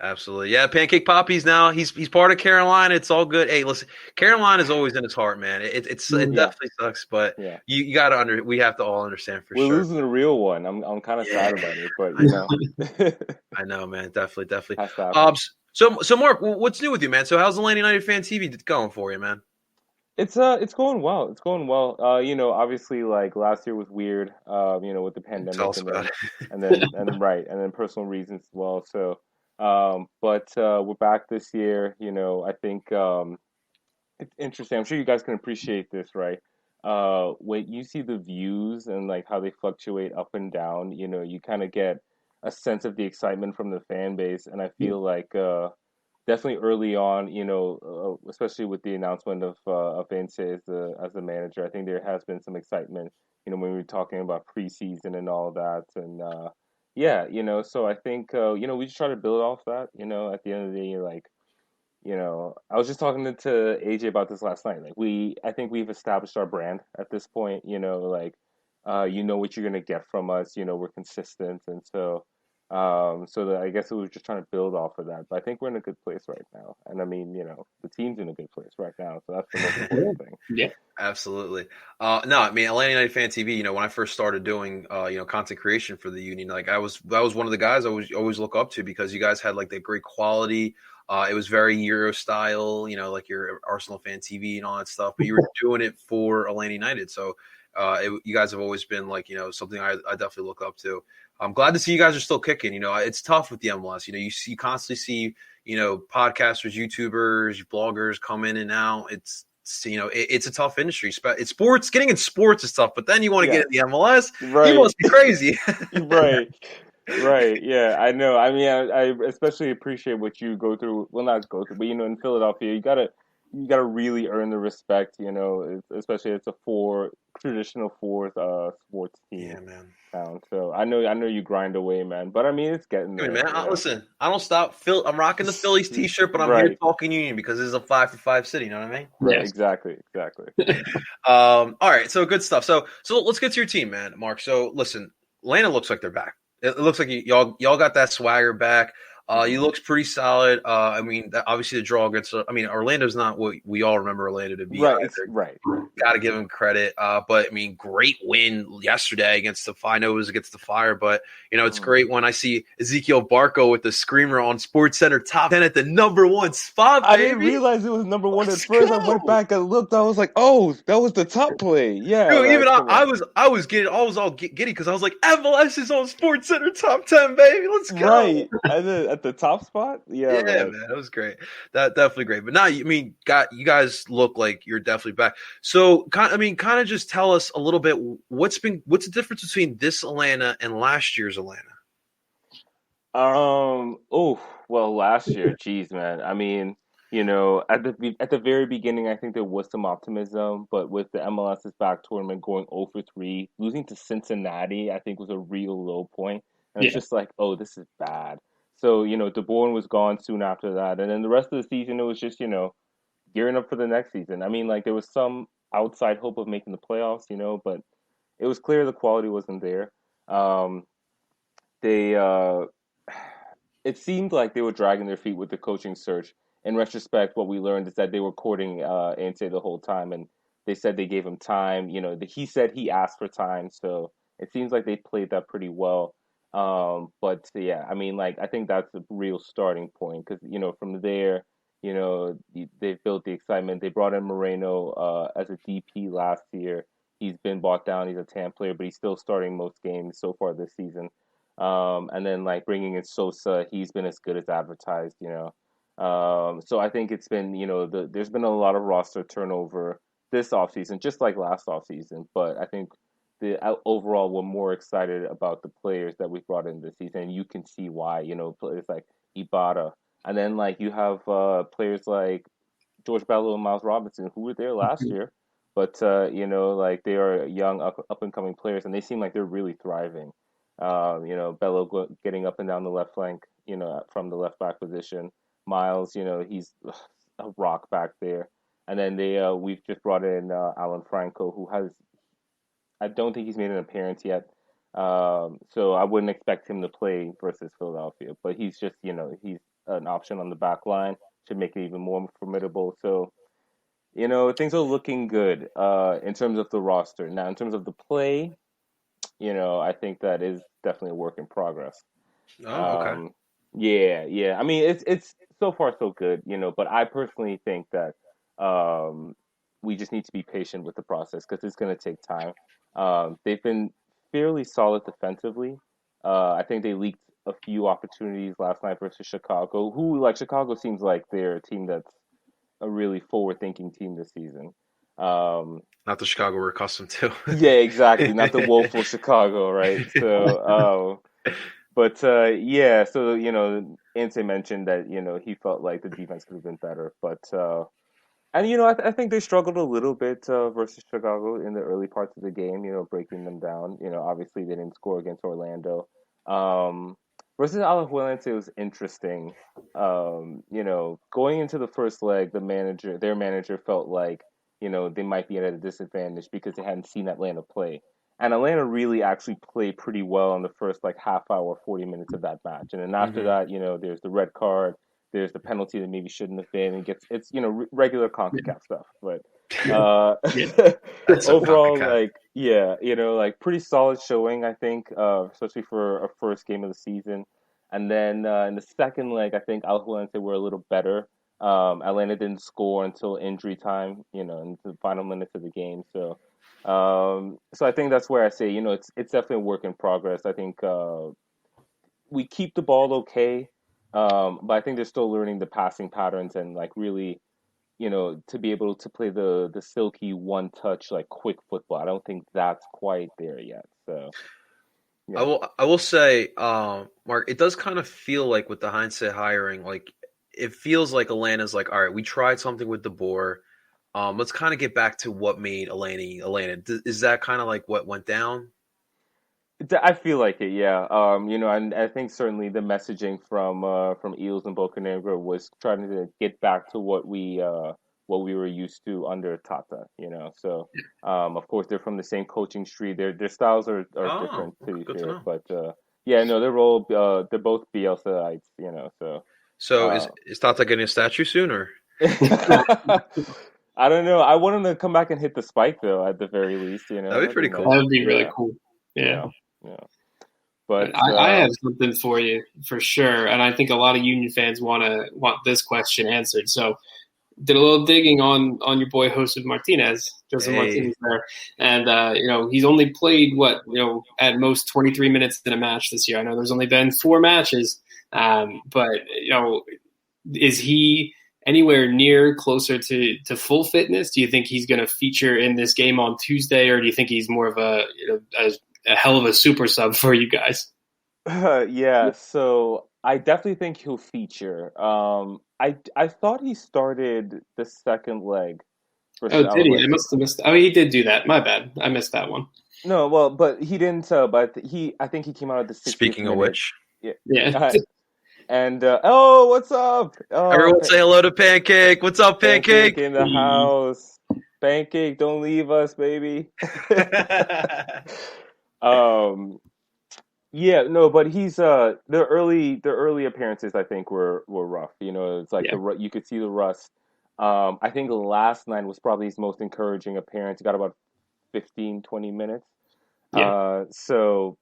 absolutely, yeah. Pancake Poppy's now. He's part of Carolina. It's all good. Hey, listen, Carolina is always in his heart, man. It Yeah. definitely sucks, but Yeah. you gotta we have to all understand for We're sure. losing the real one. I'm kind of sad about it, but I know, man. Definitely. has to happen. So Mark, what's new with you, man? So how's Atlanta United Fan TV going for you, man? It's going well. It's going well. Obviously like last year was weird, with the Tell pandemic us about it. and then personal reasons as well. So but we're back this year, I think it's interesting. I'm sure you guys can appreciate this, right? When you see the views and like how they fluctuate up and down, you kind of get a sense of the excitement from the fan base, and I feel like definitely early on, especially with the announcement of Vince as the manager, I think there has been some excitement. When we were talking about preseason and all that, and yeah, so I think we just try to build off that. At the end of the day, like I was just talking to AJ about this last night. Like I think we've established our brand at this point. Like what you're gonna get from us. We're consistent, and so that I guess we were just trying to build off of that. But I think we're in a good place right now, and I mean, the team's in a good place right now, so that's the most important thing. Yeah. Absolutely. No, I mean Atlanta United Fan TV. When I first started doing content creation for the union, like I was one of the guys I always look up to because you guys had like that great quality. It was very Euro style, like your Arsenal Fan TV and all that stuff. But you were doing it for Atlanta United, so you guys have always been like something I definitely look up to. I'm glad to see you guys are still kicking. It's tough with the MLS. You constantly see podcasters, YouTubers, bloggers come in and out. It's a tough industry. It's sports. Getting in sports is tough, but then you want to get in the MLS. Right. You must be crazy. Right. Right. Yeah, I know. I mean, I especially appreciate what you go through. Well, not go through, but in Philadelphia, you gotta really earn the respect. Especially it's a traditional fourth sports team Yeah, man. town. So I know you grind away, man. But I mean, it's getting there. Man, listen, I don't stop. I'm rocking the Phillies T-shirt, but I'm here talking Union because this is a 5-for-5 city. You know what I mean? Right. Yes. Exactly. All right. So good stuff. So let's get to your team, man, Mark. So listen, Atlanta looks like they're back. It looks like y'all got that swagger back. He looks pretty solid. I mean, obviously the draw against. I mean, Orlando's not what we all remember Orlando to be Right, it's either. right. Got to give him credit. But I mean, great win yesterday against the Fire. I know it was against the Fire, but it's great when I see Ezekiel Barco with the screamer on Sports Center top 10 at the #1 spot. Baby. I didn't realize it was #1 at first. Go. I went back and looked. I was like, "Oh, that was the top play." Yeah, Dude, like, even come on. I was all giddy because I was like, MLS is on Sports Center top 10, baby. Let's go. Right at the top spot. Yeah, Yeah, man. man, that was great. That definitely great. But now, I mean, you guys look like you're definitely back. So, kind of just tell us a little bit what's the difference between this Atlanta and last year's Atlanta? Oh, well, last year, geez, man. I mean, at the very beginning, I think there was some optimism, but with the MLS's back tournament going 0 for 3, losing to Cincinnati, I think was a real low point. And it's Yeah. just like, oh, this is bad. So, DeBoer was gone soon after that. And then the rest of the season, it was just, gearing up for the next season. I mean, like, there was some outside hope of making the playoffs, but it was clear the quality wasn't there. Um, they it seemed like they were dragging their feet with the coaching search. In retrospect, what we learned is that they were courting Ante the whole time, and they said they gave him time. He said he asked for time, so it seems like they played that pretty well. But yeah, I mean, like, I think that's a real starting point because from there, they built the excitement. They brought in Moreno as a DP last year. He's been bought down. He's a TAM player, but he's still starting most games so far this season. And then like bringing in Sosa, he's been as good as advertised. So I think it's been, there's been a lot of roster turnover this offseason, just like last offseason. But I think overall, we're more excited about the players that we've brought in this season. And you can see why, players like Ibarra. And then like you have players like George Bello and Miles Robinson, who were there last year. But, like they are young, up and coming players, and they seem like they're really thriving. Bello getting up and down the left flank, from the left back position. Miles, he's a rock back there. And then we've just brought in Alan Franco, who I don't think he's made an appearance yet. So I wouldn't expect him to play versus Philadelphia, but he's just, he's an option on the back line, should make it even more formidable. So, things are looking good in terms of the roster. Now, in terms of the play, I think that is definitely a work in progress. Oh, okay. Yeah, yeah. I mean, it's so far so good, but I personally think that we just need to be patient with the process because it's going to take time. They've been fairly solid defensively. I think they leaked a few opportunities last night versus Chicago, who, like, Chicago seems like they're a team that's a really forward-thinking team this season. Not the Chicago we're accustomed to. Yeah, exactly. Not the woeful Chicago, right? So, but yeah, so Ante mentioned that he felt like the defense could have been better, but and I think they struggled a little bit versus Chicago in the early parts of the game. Breaking them down. Obviously they didn't score against Orlando. Versus Alajuelense, it was interesting. Going into the first leg, their manager felt like they might be at a disadvantage because they hadn't seen Atlanta play. And Atlanta really actually played pretty well in the first like half hour, 40 minutes of that match. And then after that, there's the red card, there's the penalty that maybe shouldn't have been, and it's regular CONCACAF stuff. But That's so overall, CONCACAF. like yeah, like pretty solid showing, I think, especially for a first game of the season. And then in the second leg, I think Alajuelense were a little better. Atlanta didn't score until injury time, in the final minutes of the game. So I think that's where I say, it's definitely a work in progress. I think we keep the ball okay, but I think they're still learning the passing patterns and like really, to be able to play the silky one touch like quick football. I don't think that's quite there yet. So yeah. I will say, Mark, it does kind of feel like with the hindsight hiring, like it feels like Atlanta's like, all right, we tried something with DeBoer. Let's kind of get back to what made Atlanta. Is that kind of like what went down? I feel like it, yeah. And I think certainly the messaging from Eels and Bocanegra was trying to get back to what we were used to under Tata. So of course they're from the same coaching tree. Their styles are Oh, different to be good to fair, know. but Yeah, no, they're both Bielsaites, So uh, is Tata getting a statue soon, or I don't know. I want him to come back and hit the spike though, at the very least, that'd be that'd be pretty That nice. cool. would be really Yeah, cool. Yeah. yeah, yeah. But I have something for you for sure, and I think a lot of Union fans want this question answered. So, did a little digging on your boy Joseph Martinez, Hey, there, and he's only played at most 23 minutes in a match this year. I know there's only been 4 matches, but is he anywhere near closer to full fitness? Do you think he's going to feature in this game on Tuesday, or do you think he's more of a hell of a super sub for you guys? yeah, so I definitely think he'll feature. I thought he started the second leg Oh, versus did he? I Alajuelense. must have missed. Oh, he did do that. My bad. I missed that one. No, well, but he didn't. But I think he came out at the 60th speaking of minute. which, Yeah, Yeah. and oh, what's up? Oh, everyone say hello to Pancake. What's up, Pancake Pancake? in the house. Pancake, don't leave us, baby. um, yeah, no, but he's the early appearances I think were rough. It's like Yeah. you could see the rust. I think last night was probably his most encouraging appearance. He got about 15-20 minutes. Yeah. So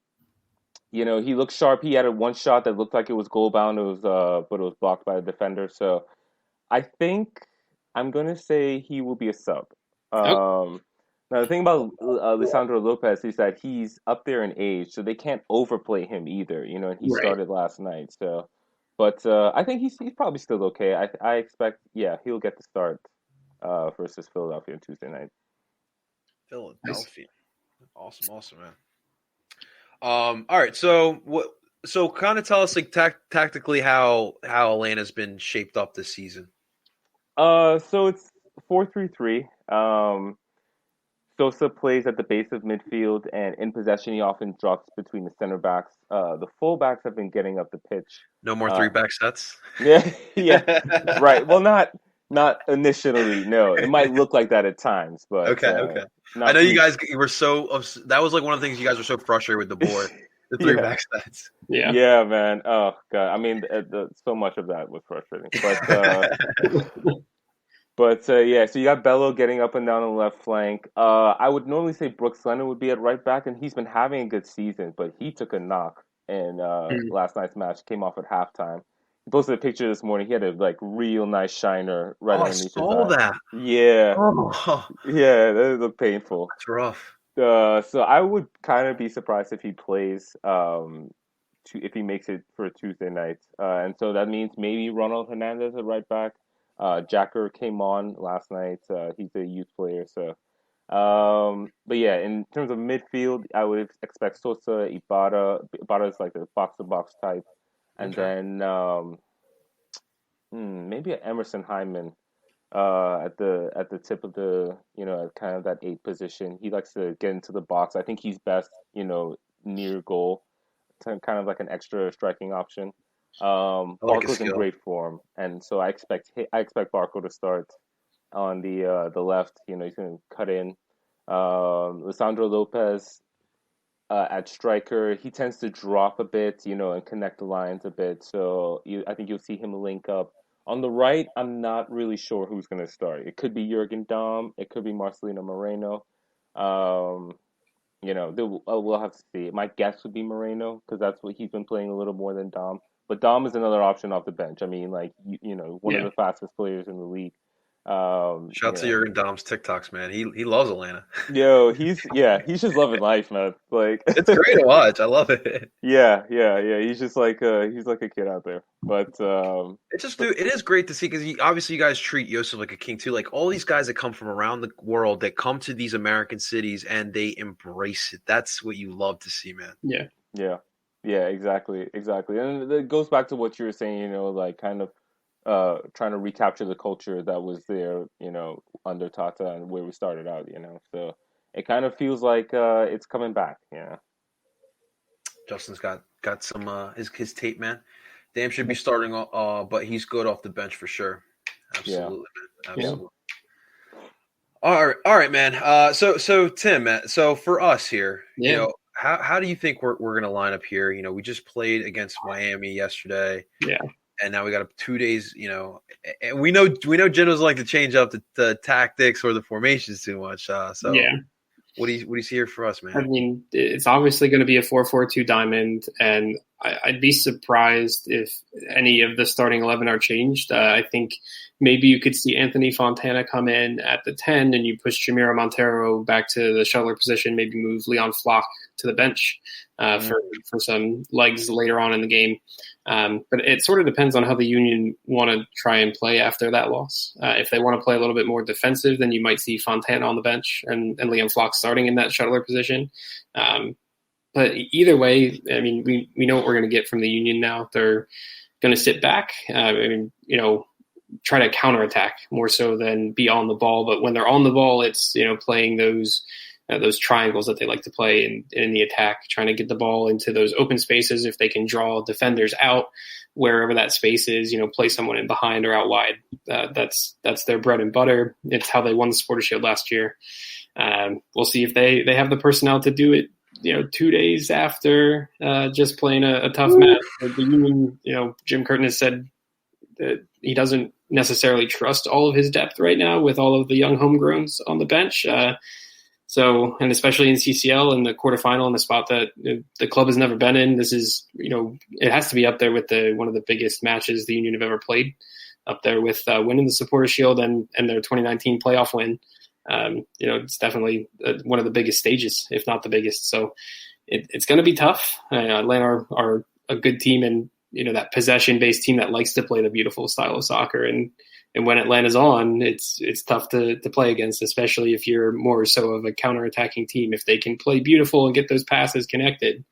he looked sharp. He had one shot that looked like it was goal bound. But it was blocked by the defender. So I think I'm gonna say he will be a sub. Oh, Um, Now the thing about Lisandro Lopez is that he's up there in age, so they can't overplay him either. And he right. started last night. So, but I think he's probably still okay. I expect, yeah, he'll get the start versus Philadelphia on Tuesday night. Nice. Philadelphia, awesome, man. All right, so what? So kind of tell us like tactically how Atlanta's been shaped up this season. So it's 4-3-3. Sosa plays at the base of midfield, and in possession, he often drops between the center backs. The fullbacks have been getting up the pitch. No more Uh, three back sets. yeah, yeah, right. Well, not initially. No, it might look like that at times, but Okay. I not know you too. guys you were that was like one of the things you guys were so frustrated with the board, the three Yeah, back sets. Yeah. yeah, man. Oh God, I mean, so much of that was frustrating, but yeah. So you got Bello getting up and down on the left flank. I would normally say Brooks Lennon would be at right back, and he's been having a good season, but he took a knock in Mm. last night's match. Came off at halftime. He posted a picture this morning. He had a like real nice shiner right Oh, I underneath his saw eye. that. Yeah, Oh, yeah, that looked painful. that's rough. So I would kind of be surprised if he plays, if he makes it for Tuesday night. And so that means maybe Ronald Hernandez at right back. Jacker came on last night. He's a youth player. So, but yeah, in terms of midfield, I would expect Sosa, Ibarra. Ibarra is like the box to box type, and Okay. then maybe Emerson Hyman at the tip of the at kind of that eight position. He likes to get into the box. I think he's best near goal, kind of like an extra striking option. I like his Barco's in skill. great form, and so I expect Barco to start on the left. He's going to cut in. Lisandro Lopez at striker, he tends to drop a bit, and connect the lines a bit. So I think you'll see him link up. On the right, I'm not really sure who's going to start. It could be Jurgen Damm. It could be Marcelino Moreno. Um, we'll have to see. My guess would be Moreno because that's what he's been playing a little more than Dom. But Dom is another option off the bench. I mean, like one of Yeah. the fastest players in the league. Shout out to Jurgen Dom's TikToks, man. He loves Atlanta. He's just loving life, man. Like, It's great to watch. I love it. yeah. He's just like he's like a kid out there. It's just, But dude, it is great to see because obviously you guys treat Yosef like a king too. Like all these guys that come from around the world that come to these American cities and they embrace it. That's what you love to see, man. Yeah. yeah, exactly, and it goes back to what you were saying. Like kind of trying to recapture the culture that was there, under Tata and where we started out. So it kind of feels like it's coming back. Justin's got some his tape, man. Dame should be starting, but he's good off the bench for sure. Yeah. Absolutely, man. Yeah. Absolutely. All right, man. So Tim, so for us here, Yeah. how do you think we're going to line up here? We just played against Miami yesterday. Yeah. And now we got 2 days, and we know Jim doesn't like to change up the tactics or the formations too much. So yeah. What do you see here for us, man? I mean, it's obviously going to be a 4-4-2 diamond, and I'd be surprised if any of the starting 11 are changed. I think maybe you could see Anthony Fontana come in at the 10, and you push Jamiro Montero back to the shuttler position, maybe move Leon Flock to the bench for some legs later on in the game. But it sort of depends on how the Union want to try and play after that loss. If they want to play a little bit more defensive, then you might see Fontana on the bench and Liam Flock starting in that shuttler position. But either way, I mean, we know what we're going to get from the Union now. They're going to sit back. Try to counterattack more so than be on the ball. But when they're on the ball, it's, playing those triangles that they like to play in the attack, trying to get the ball into those open spaces. If they can draw defenders out wherever that space is, play someone in behind or out wide. That's their bread and butter. It's how they won the Supporters Shield last year. We'll see if they have the personnel to do it, 2 days after just playing a tough match. The Union, Jim Curtin has said that he doesn't necessarily trust all of his depth right now with all of the young homegrowns on the bench. So, and especially in CCL in the quarterfinal, in the spot that the club has never been in, this is, it has to be up there with one of the biggest matches the Union have ever played, up there with winning the Supporters Shield and their 2019 playoff win. It's definitely one of the biggest stages, if not the biggest. So it's going to be tough. Atlanta are a good team, and that possession-based team that likes to play the beautiful style of soccer. And when Atlanta's on, it's tough to play against, especially if you're more so of a counterattacking team. If they can play beautiful and get those passes connected,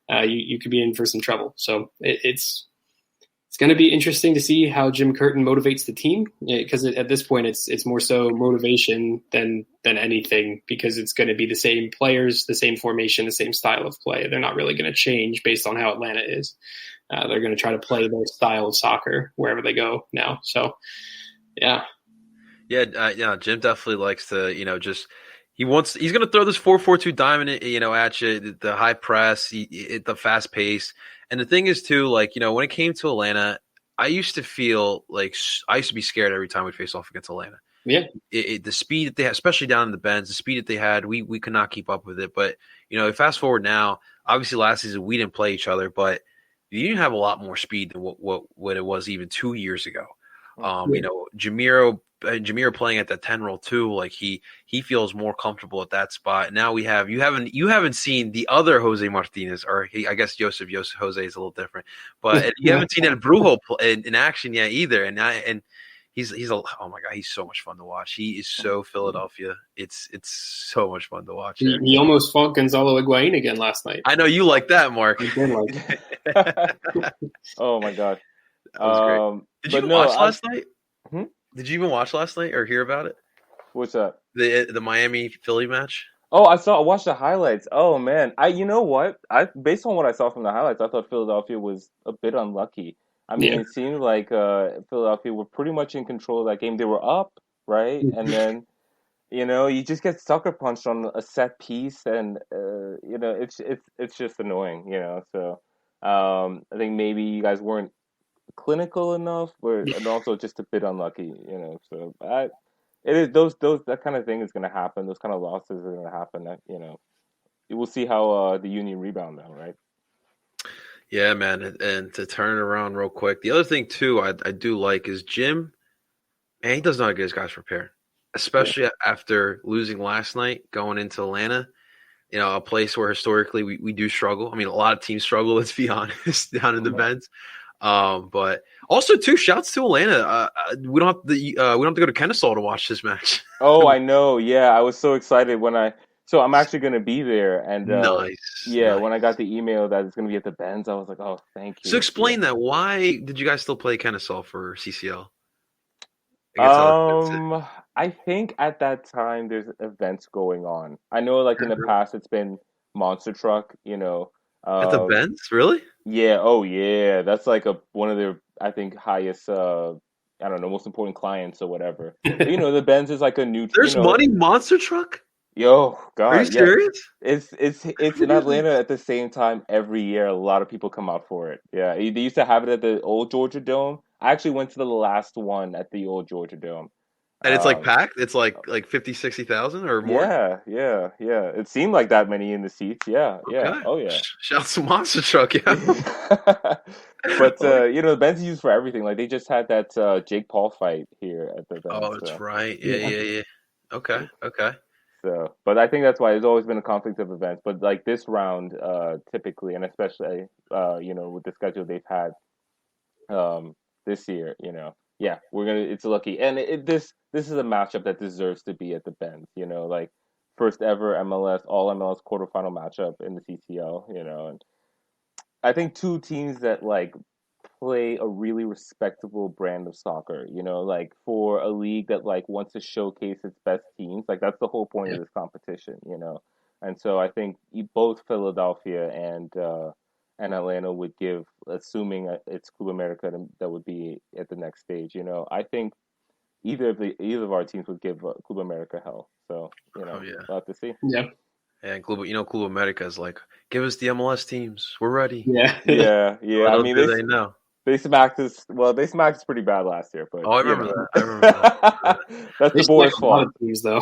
you could be in for some trouble. So it's going to be interesting to see how Jim Curtin motivates the team, because at this point it's more so motivation than anything, because it's going to be the same players, the same formation, the same style of play. They're not really going to change based on how Atlanta is. They're going to try to play their style of soccer wherever they go now. So. Yeah. Jim definitely likes to, he's going to throw this 4-4-2 diamond, at you, the high press, the fast pace. And the thing is too, when it came to Atlanta, I used to feel like I used to be scared every time we face off against Atlanta. Yeah. The speed that they had, especially down in the bends, the speed that they had, we could not keep up with it. But, fast forward now, obviously last season we didn't play each other, but you didn't have a lot more speed than what it was even 2 years ago. Jamiro playing at that 10 role too, like he feels more comfortable at that spot. Now you haven't seen the other Jose Martinez, or I guess Joseph Jose is a little different, but you haven't seen El Brujo in action yet either. And he's oh my God, he's so much fun to watch. He is so Philadelphia. It's so much fun to watch. He almost fought Gonzalo Higuain again last night. I know you like that, Mark. I did like it. Oh my God. That was great. Did you even watch last night? Did you even watch last night or hear about it? What's that? The Miami Philly match? Oh, I watched the highlights. Oh man, you know what? Based on what I saw from the highlights, I thought Philadelphia was a bit unlucky. I mean, It seemed like Philadelphia were pretty much in control of that game. They were up, right? And then, you just get sucker punched on a set piece, and it's just annoying, So I think maybe you guys weren't clinical enough, and also just a bit unlucky, So it is those that kind of thing is going to happen. Those kind of losses are going to happen. We'll see how the Union rebound now, right? Yeah, man, and to turn it around real quick, the other thing too I do like is Jim. Man, he does not get his guys prepared, especially after losing last night, going into Atlanta. A place where historically we do struggle. I mean, a lot of teams struggle. Let's be honest, down in the bends. But also too, shouts to Atlanta. We don't have to go to Kennesaw to watch this match. Oh, I know. Yeah, I was so excited so I'm actually going to be there. And nice. When I got the email that it's going to be at the Benz, I was like, oh, thank you. So explain that. Why did you guys still play Kennesaw for CCL? I think at that time there's events going on. I know, in the past it's been Monster Truck. At the Benz, really? Yeah. Oh, yeah. That's one of their, I think, highest. I don't know, most important clients or whatever. But, the Benz is a new. There's money Monster Truck. Yo, Are you God, yeah. serious? It's in Really? Atlanta at the same time every year. A lot of people come out for it. Yeah, they used to have it at the old Georgia Dome. I actually went to the last one at the old Georgia Dome. And it's like Um, packed. It's like 50, 60,000 or more. yeah, yeah, yeah. It seemed like that many in the seats. Yeah, yeah. Okay. Oh yeah. Shout to Monster Truck, yeah. But Like, the Ben's used for everything. Like they just had that Jake Paul fight here at the event. oh, that's So. right. Yeah, Yeah. yeah, yeah. Okay, okay. So, but I think that's why there's always been a conflict of events. But like this round, typically, and especially, with the schedule they've had, this year, yeah, we're gonna. It's lucky, and this is a matchup that deserves to be at the Benz. Like first ever MLS all MLS quarterfinal matchup in the CCL. And I think two teams that like play a really respectable brand of soccer, like for a league that like wants to showcase its best teams, like that's the whole point Yeah. of this competition. And so I think both Philadelphia and Atlanta would give, assuming it's Club America that would be at the next stage. I think either of our teams would give Club America hell. So Oh yeah. we'll have to see. Yeah. And Club America is like, give us the MLS teams. We're ready. Yeah. Yeah, yeah. I Little mean, do they know. they smacked us. Well, they smacked us pretty bad last year, but Oh, I you remember know, that. I remember that. that's They the select boys' a lot fault. of teams, though.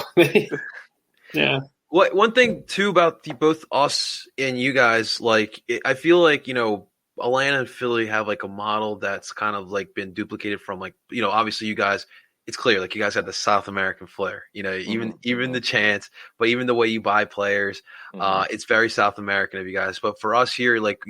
Yeah. What one thing too about both us and you guys, like I feel like Atlanta and Philly have like a model that's kind of like been duplicated from like obviously you guys. It's clear like you guys have the South American flair, Hmm. even Hmm. the chants, but even the way you buy players, Hmm. it's very South American of you guys. But for us here, like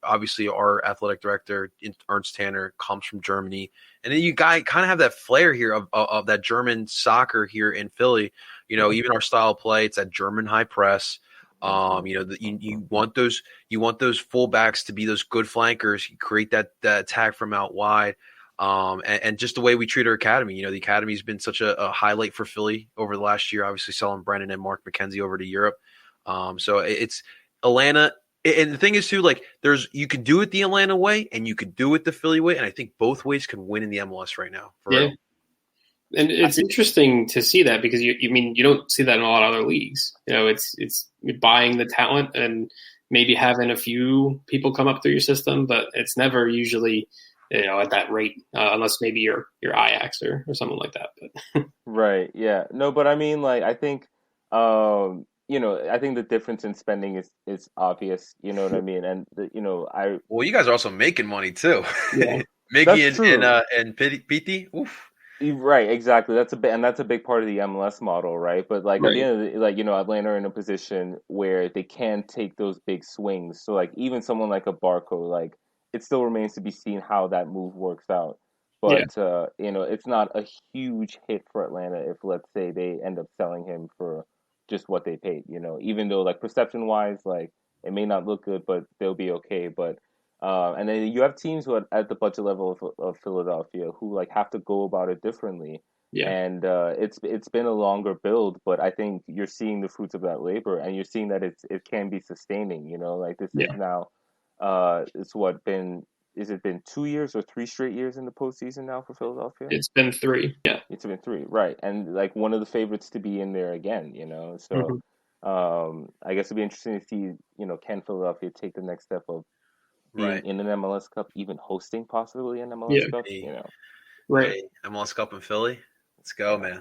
obviously our athletic director Ernst Tanner comes from Germany, and then you guys kind of have that flair here of that German soccer here in Philly. Yeah. Even our style of play, it's that German high press. Hmm. You want those fullbacks to be those good flankers. You create that attack from out wide. And just the way we treat our academy, the academy's been such a highlight for Philly over the last year. Obviously, selling Brennan and Mark McKenzie over to Europe. So it's Atlanta, and the thing is too, like you could do it the Atlanta way, and you could do it the Philly way, and I think both ways can win in the MLS right now. For Yeah. real. And it's interesting to see that because you don't see that in a lot of other leagues. It's buying the talent and maybe having a few people come up through your system, but it's never usually at that rate unless maybe you're Ajax or something like that. But Right. Yeah. No, but I mean, like, I think the difference in spending is obvious. You know what I mean? And I Well, you guys are also making money too. yeah, Mickey that's true. and Pity. Oof. Right, exactly. That's a big part of the MLS model, right? But like at the right, end of the, Atlanta are in a position where they can take those big swings. So like even someone like a Barco, like it still remains to be seen how that move works out. yeah, But it's not a huge hit for Atlanta if let's say they end up selling him for just what they paid, even though like perception wise, like it may not look good, but they'll be okay. But and then you have teams who are at the budget level of Philadelphia who like have to go about it differently. yeah, And it's been a longer build, but I think you're seeing the fruits of that labor, and you're seeing that it can be sustaining. Like this is yeah. now, it's what been is it been 2 years or three straight years in the postseason now for Philadelphia? It's been three. Yeah. It's been three, right? And like one of the favorites to be in there again. So Hmm. I guess it'd be interesting to see, can Philadelphia take the next step of being Right. in an MLS Cup, even hosting possibly an MLS Yeah. Cup, Hey, Right. hey, MLS Cup in Philly. Let's go, Yeah, man.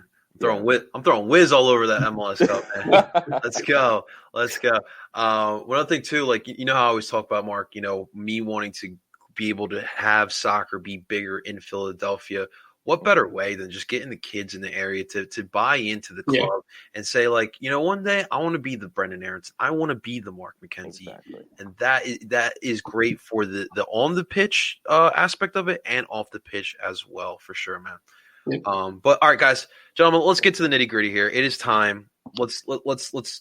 yeah. I'm throwing whiz all over that MLS Cup, man. Let's go. Let's go. One other thing too, like you know how I always talk about Mark, me wanting to be able to have soccer be bigger in Philadelphia. What better Mhm. way than just getting the kids in the area to buy into the Yeah. club and say, like, one day I want to be the Brendan Aarons. I want to be the Mark McKenzie. Exactly. And that is great for the on the pitch aspect of it and off the pitch as well, for sure, man. Yeah. But all right, guys, gentlemen, let's get to the nitty gritty here. It is time. Let's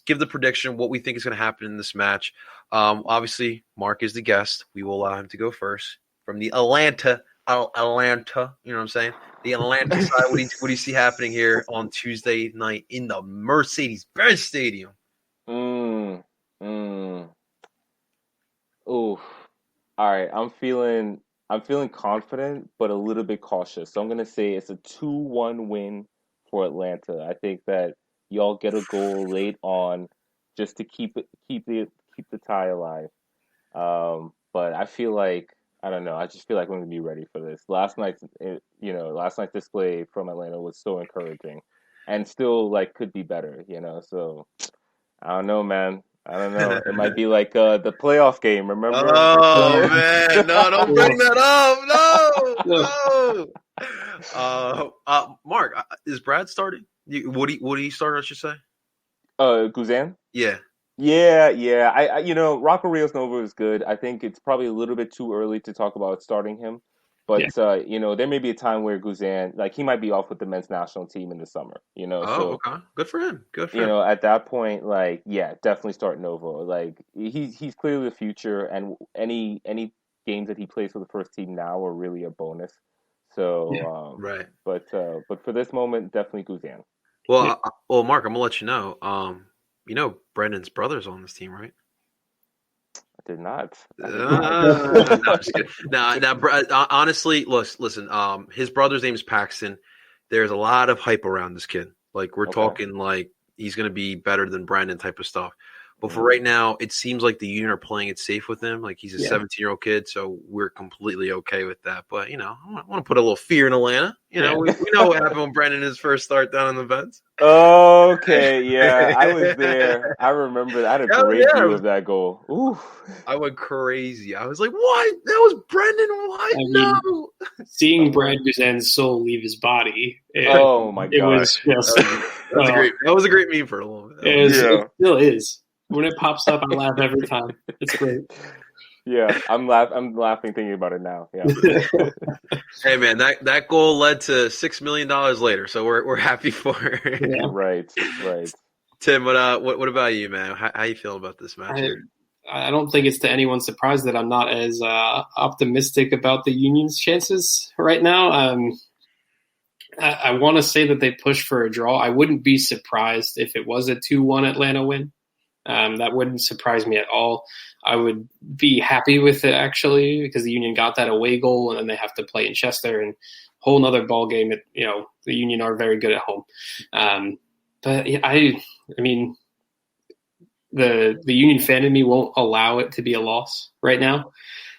give the prediction what we think is going to happen in this match. Obviously, Mark is the guest. We will allow him to go first from the Atlanta. You know what I'm saying? The Atlanta side. What do you see happening here on Tuesday night in the Mercedes-Benz Stadium? Mm, mm. Ooh. All right. I'm feeling confident, but a little bit cautious. So I'm gonna say it's a 2-1 win for Atlanta. I think that, y'all get a goal late on just to keep the tie alive. But I feel like I don't know. I just feel like we're gonna be ready for this. Last night's display from Atlanta was so encouraging, and still like could be better. So I don't know, man. I don't know. It might be like the playoff game. Remember? Oh man, no! Don't bring that up. No, no. Mark, is Brad starting? Would he start? I should say. Guzan? Yeah. Yeah. Rocco Rios Nova is good. I think it's probably a little bit too early to talk about starting him. But there may be a time where Guzan, like he might be off with the men's national team in the summer. Oh, okay. Good for him. At that point, like, yeah, definitely start Nova. Like he's clearly the future, and any games that he plays for the first team now are really a bonus. So right. But for this moment, definitely Guzan. Well, Mark, I'm gonna let you know. Brendan's brother's on this team, right? I did not. No, I'm just kidding. Now, honestly, listen. His brother's name is Paxton. There's a lot of hype around this kid. Like we're talking, like he's gonna be better than Brendan type of stuff. But for right now, it seems like the Union are playing it safe with him. Like he's a 17-year-old kid, so we're completely okay with that. But I want to put a little fear in Atlanta. We know what happened when Brendan his first start down on the bench. Okay, yeah, I was there. I remember. I had a great view of that goal. Ooh. I went crazy. I was like, "What? That was Brendan? What? No!" Seeing Brad Guzan's soul leave his body. Oh my god! It was just that was a great meme for a little bit. It still is. When it pops up, I laugh every time. It's great. Yeah, I'm laughing thinking about it now. Yeah. Hey man, that goal led to $6 million later, so we're happy for it. Yeah. Right. Tim, what about you, man? How you feel about this match? I don't think it's to anyone's surprise that I'm not as optimistic about the Union's chances right now. I want to say that they push for a draw. I wouldn't be surprised if it was a 2-1 Atlanta win. That wouldn't surprise me at all. I would be happy with it, actually, because the Union got that away goal, and then they have to play in Chester, and whole nother ball game. The Union are very good at home. But I mean, the Union fan in me won't allow it to be a loss right now.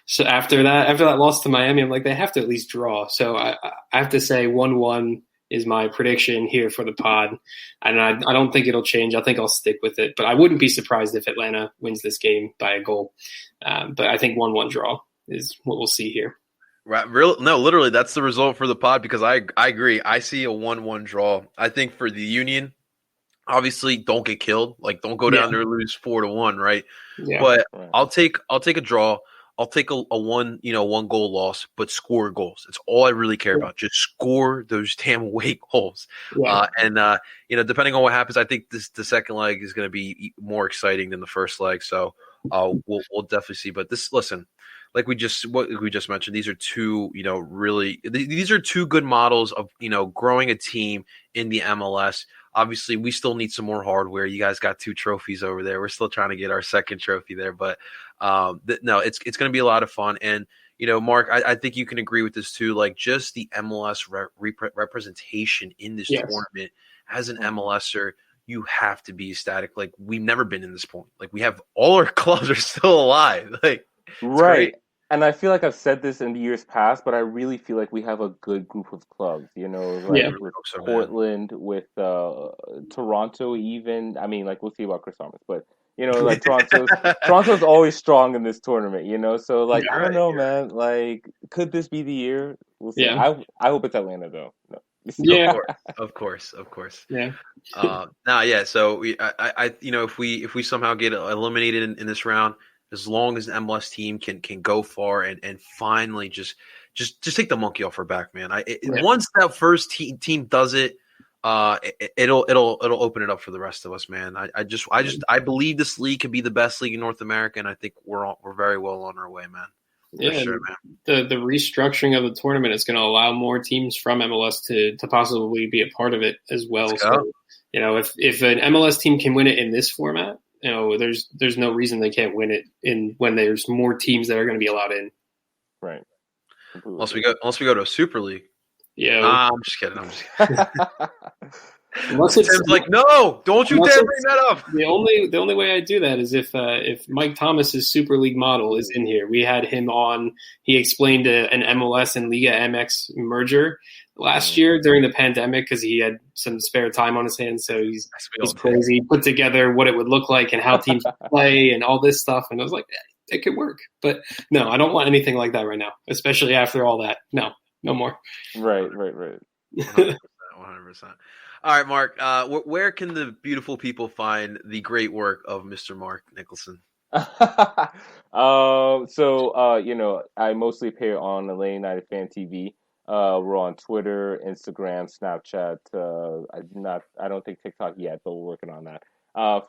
So after that loss to Miami, I'm like, they have to at least draw. So I have to say 1-1 is my prediction here for the pod. And I don't think it'll change. I think I'll stick with it. But I wouldn't be surprised if Atlanta wins this game by a goal. But I think 1-1 draw is what we'll see here. Right. Literally, that's the result for the pod because I agree. I see a 1-1 draw. I think for the Union, obviously, don't get killed. Like, don't go down there and lose 4-1, right? Yeah. But I'll take a draw. I'll take a one goal loss, but score goals. It's all I really care about. Just score those damn away goals. Yeah. Depending on what happens, I think the second leg is going to be more exciting than the first leg. So we'll definitely see. But listen, like we just mentioned, these are two these are two good models of growing a team in the MLS. Obviously, we still need some more hardware. You guys got 2 trophies over there. We're still trying to get our second trophy there, but it's going to be a lot of fun. And Mark, I think you can agree with this too. Like just the MLS representation in this tournament as an MLSer, you have to be ecstatic. Like we've never been in this point. Like we have all our clubs are still alive. Like right. Great. And I feel like I've said this in the years past, but I really feel like we have a good group of clubs, with Portland, with Toronto even. I mean, like, we'll see about Chris Thomas, but, like, Toronto's always strong in this tournament, So, like, I don't know, man. Like, could this be the year? We'll see. Yeah. I hope it's Atlanta, though. No. Yeah, of course. Yeah. So if we somehow get eliminated in this round, as long as the MLS team can go far and finally just take the monkey off our back, man. Once that first team does it, it'll open it up for the rest of us, man. I believe this league can be the best league in North America, and I think we're very well on our way, man. Yeah, sure, man. The restructuring of the tournament is going to allow more teams from MLS to possibly be a part of it as well. So, if an MLS team can win it in this format, there's no reason they can't win it when there's more teams that are going to be allowed in. Right. Unless we go to a Super League. Yeah. I'm just kidding. Unless it's Tim's like, no, don't you dare bring that up. The only way I do that is if Mike Thomas's Super League model is in here. We had him on. He explained an MLS and Liga MX merger last year during the pandemic because he had some spare time on his hands. So he's crazy. He put together what it would look like and how teams play and all this stuff. And I was like, it could work. But no, I don't want anything like that right now, especially after all that. No more. Right. 100%. All right, Mark, where can the beautiful people find the great work of Mr. Marc Nicholson? I mostly appear on Atlanta United Fan TV. We're on Twitter, Instagram, Snapchat. I don't think TikTok yet, but we're working on that.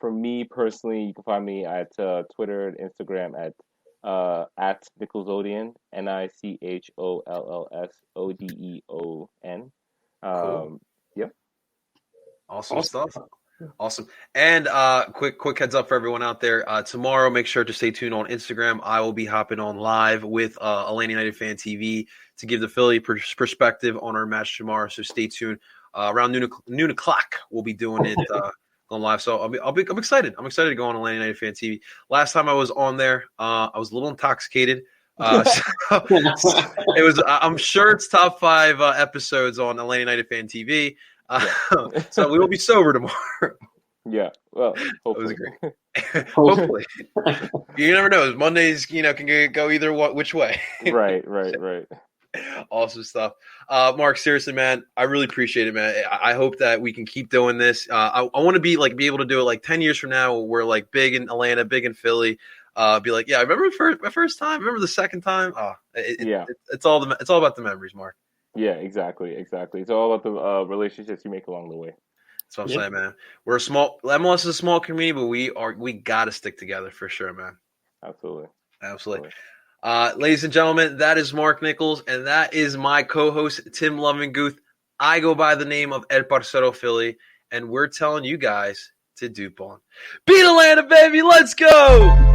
For me personally, you can find me at Twitter and Instagram at Nicholsodian, Nichollssodeon. Cool. Yep. Awesome stuff. Awesome. And quick heads up for everyone out there. Tomorrow, make sure to stay tuned on Instagram. I will be hopping on live with Atlanta United Fan TV to give the Philly perspective on our match tomorrow. So stay tuned. Around noon o'clock, we'll be doing it on live. So I'm excited. I'm excited to go on Atlanta United Fan TV. Last time I was on there, I was a little intoxicated. So it was. I'm sure it's top 5 episodes on Atlanta United Fan TV. So we will be sober tomorrow. Yeah, well, hopefully. It was great. Hopefully, you never know. Mondays, can go either which way. Right. Awesome stuff, Mark. Seriously, man, I really appreciate it, man. I hope that we can keep doing this. I want to be able to do it like 10 years from now. We're like big in Atlanta, big in Philly. Be like, yeah, I remember my first time. Remember the second time? It's all about the memories, Mark. Yeah, exactly. It's all about the relationships you make along the way. That's what I'm saying, man. We're MLS is a small community, but we got to stick together for sure, man. Absolutely. Ladies and gentlemen, that is Marc Nichols, and that is my co-host, Tim Lovinguth. I go by the name of El Parcero Philly, and we're telling you guys to DOOP on. Beat Atlanta, baby! Let's go!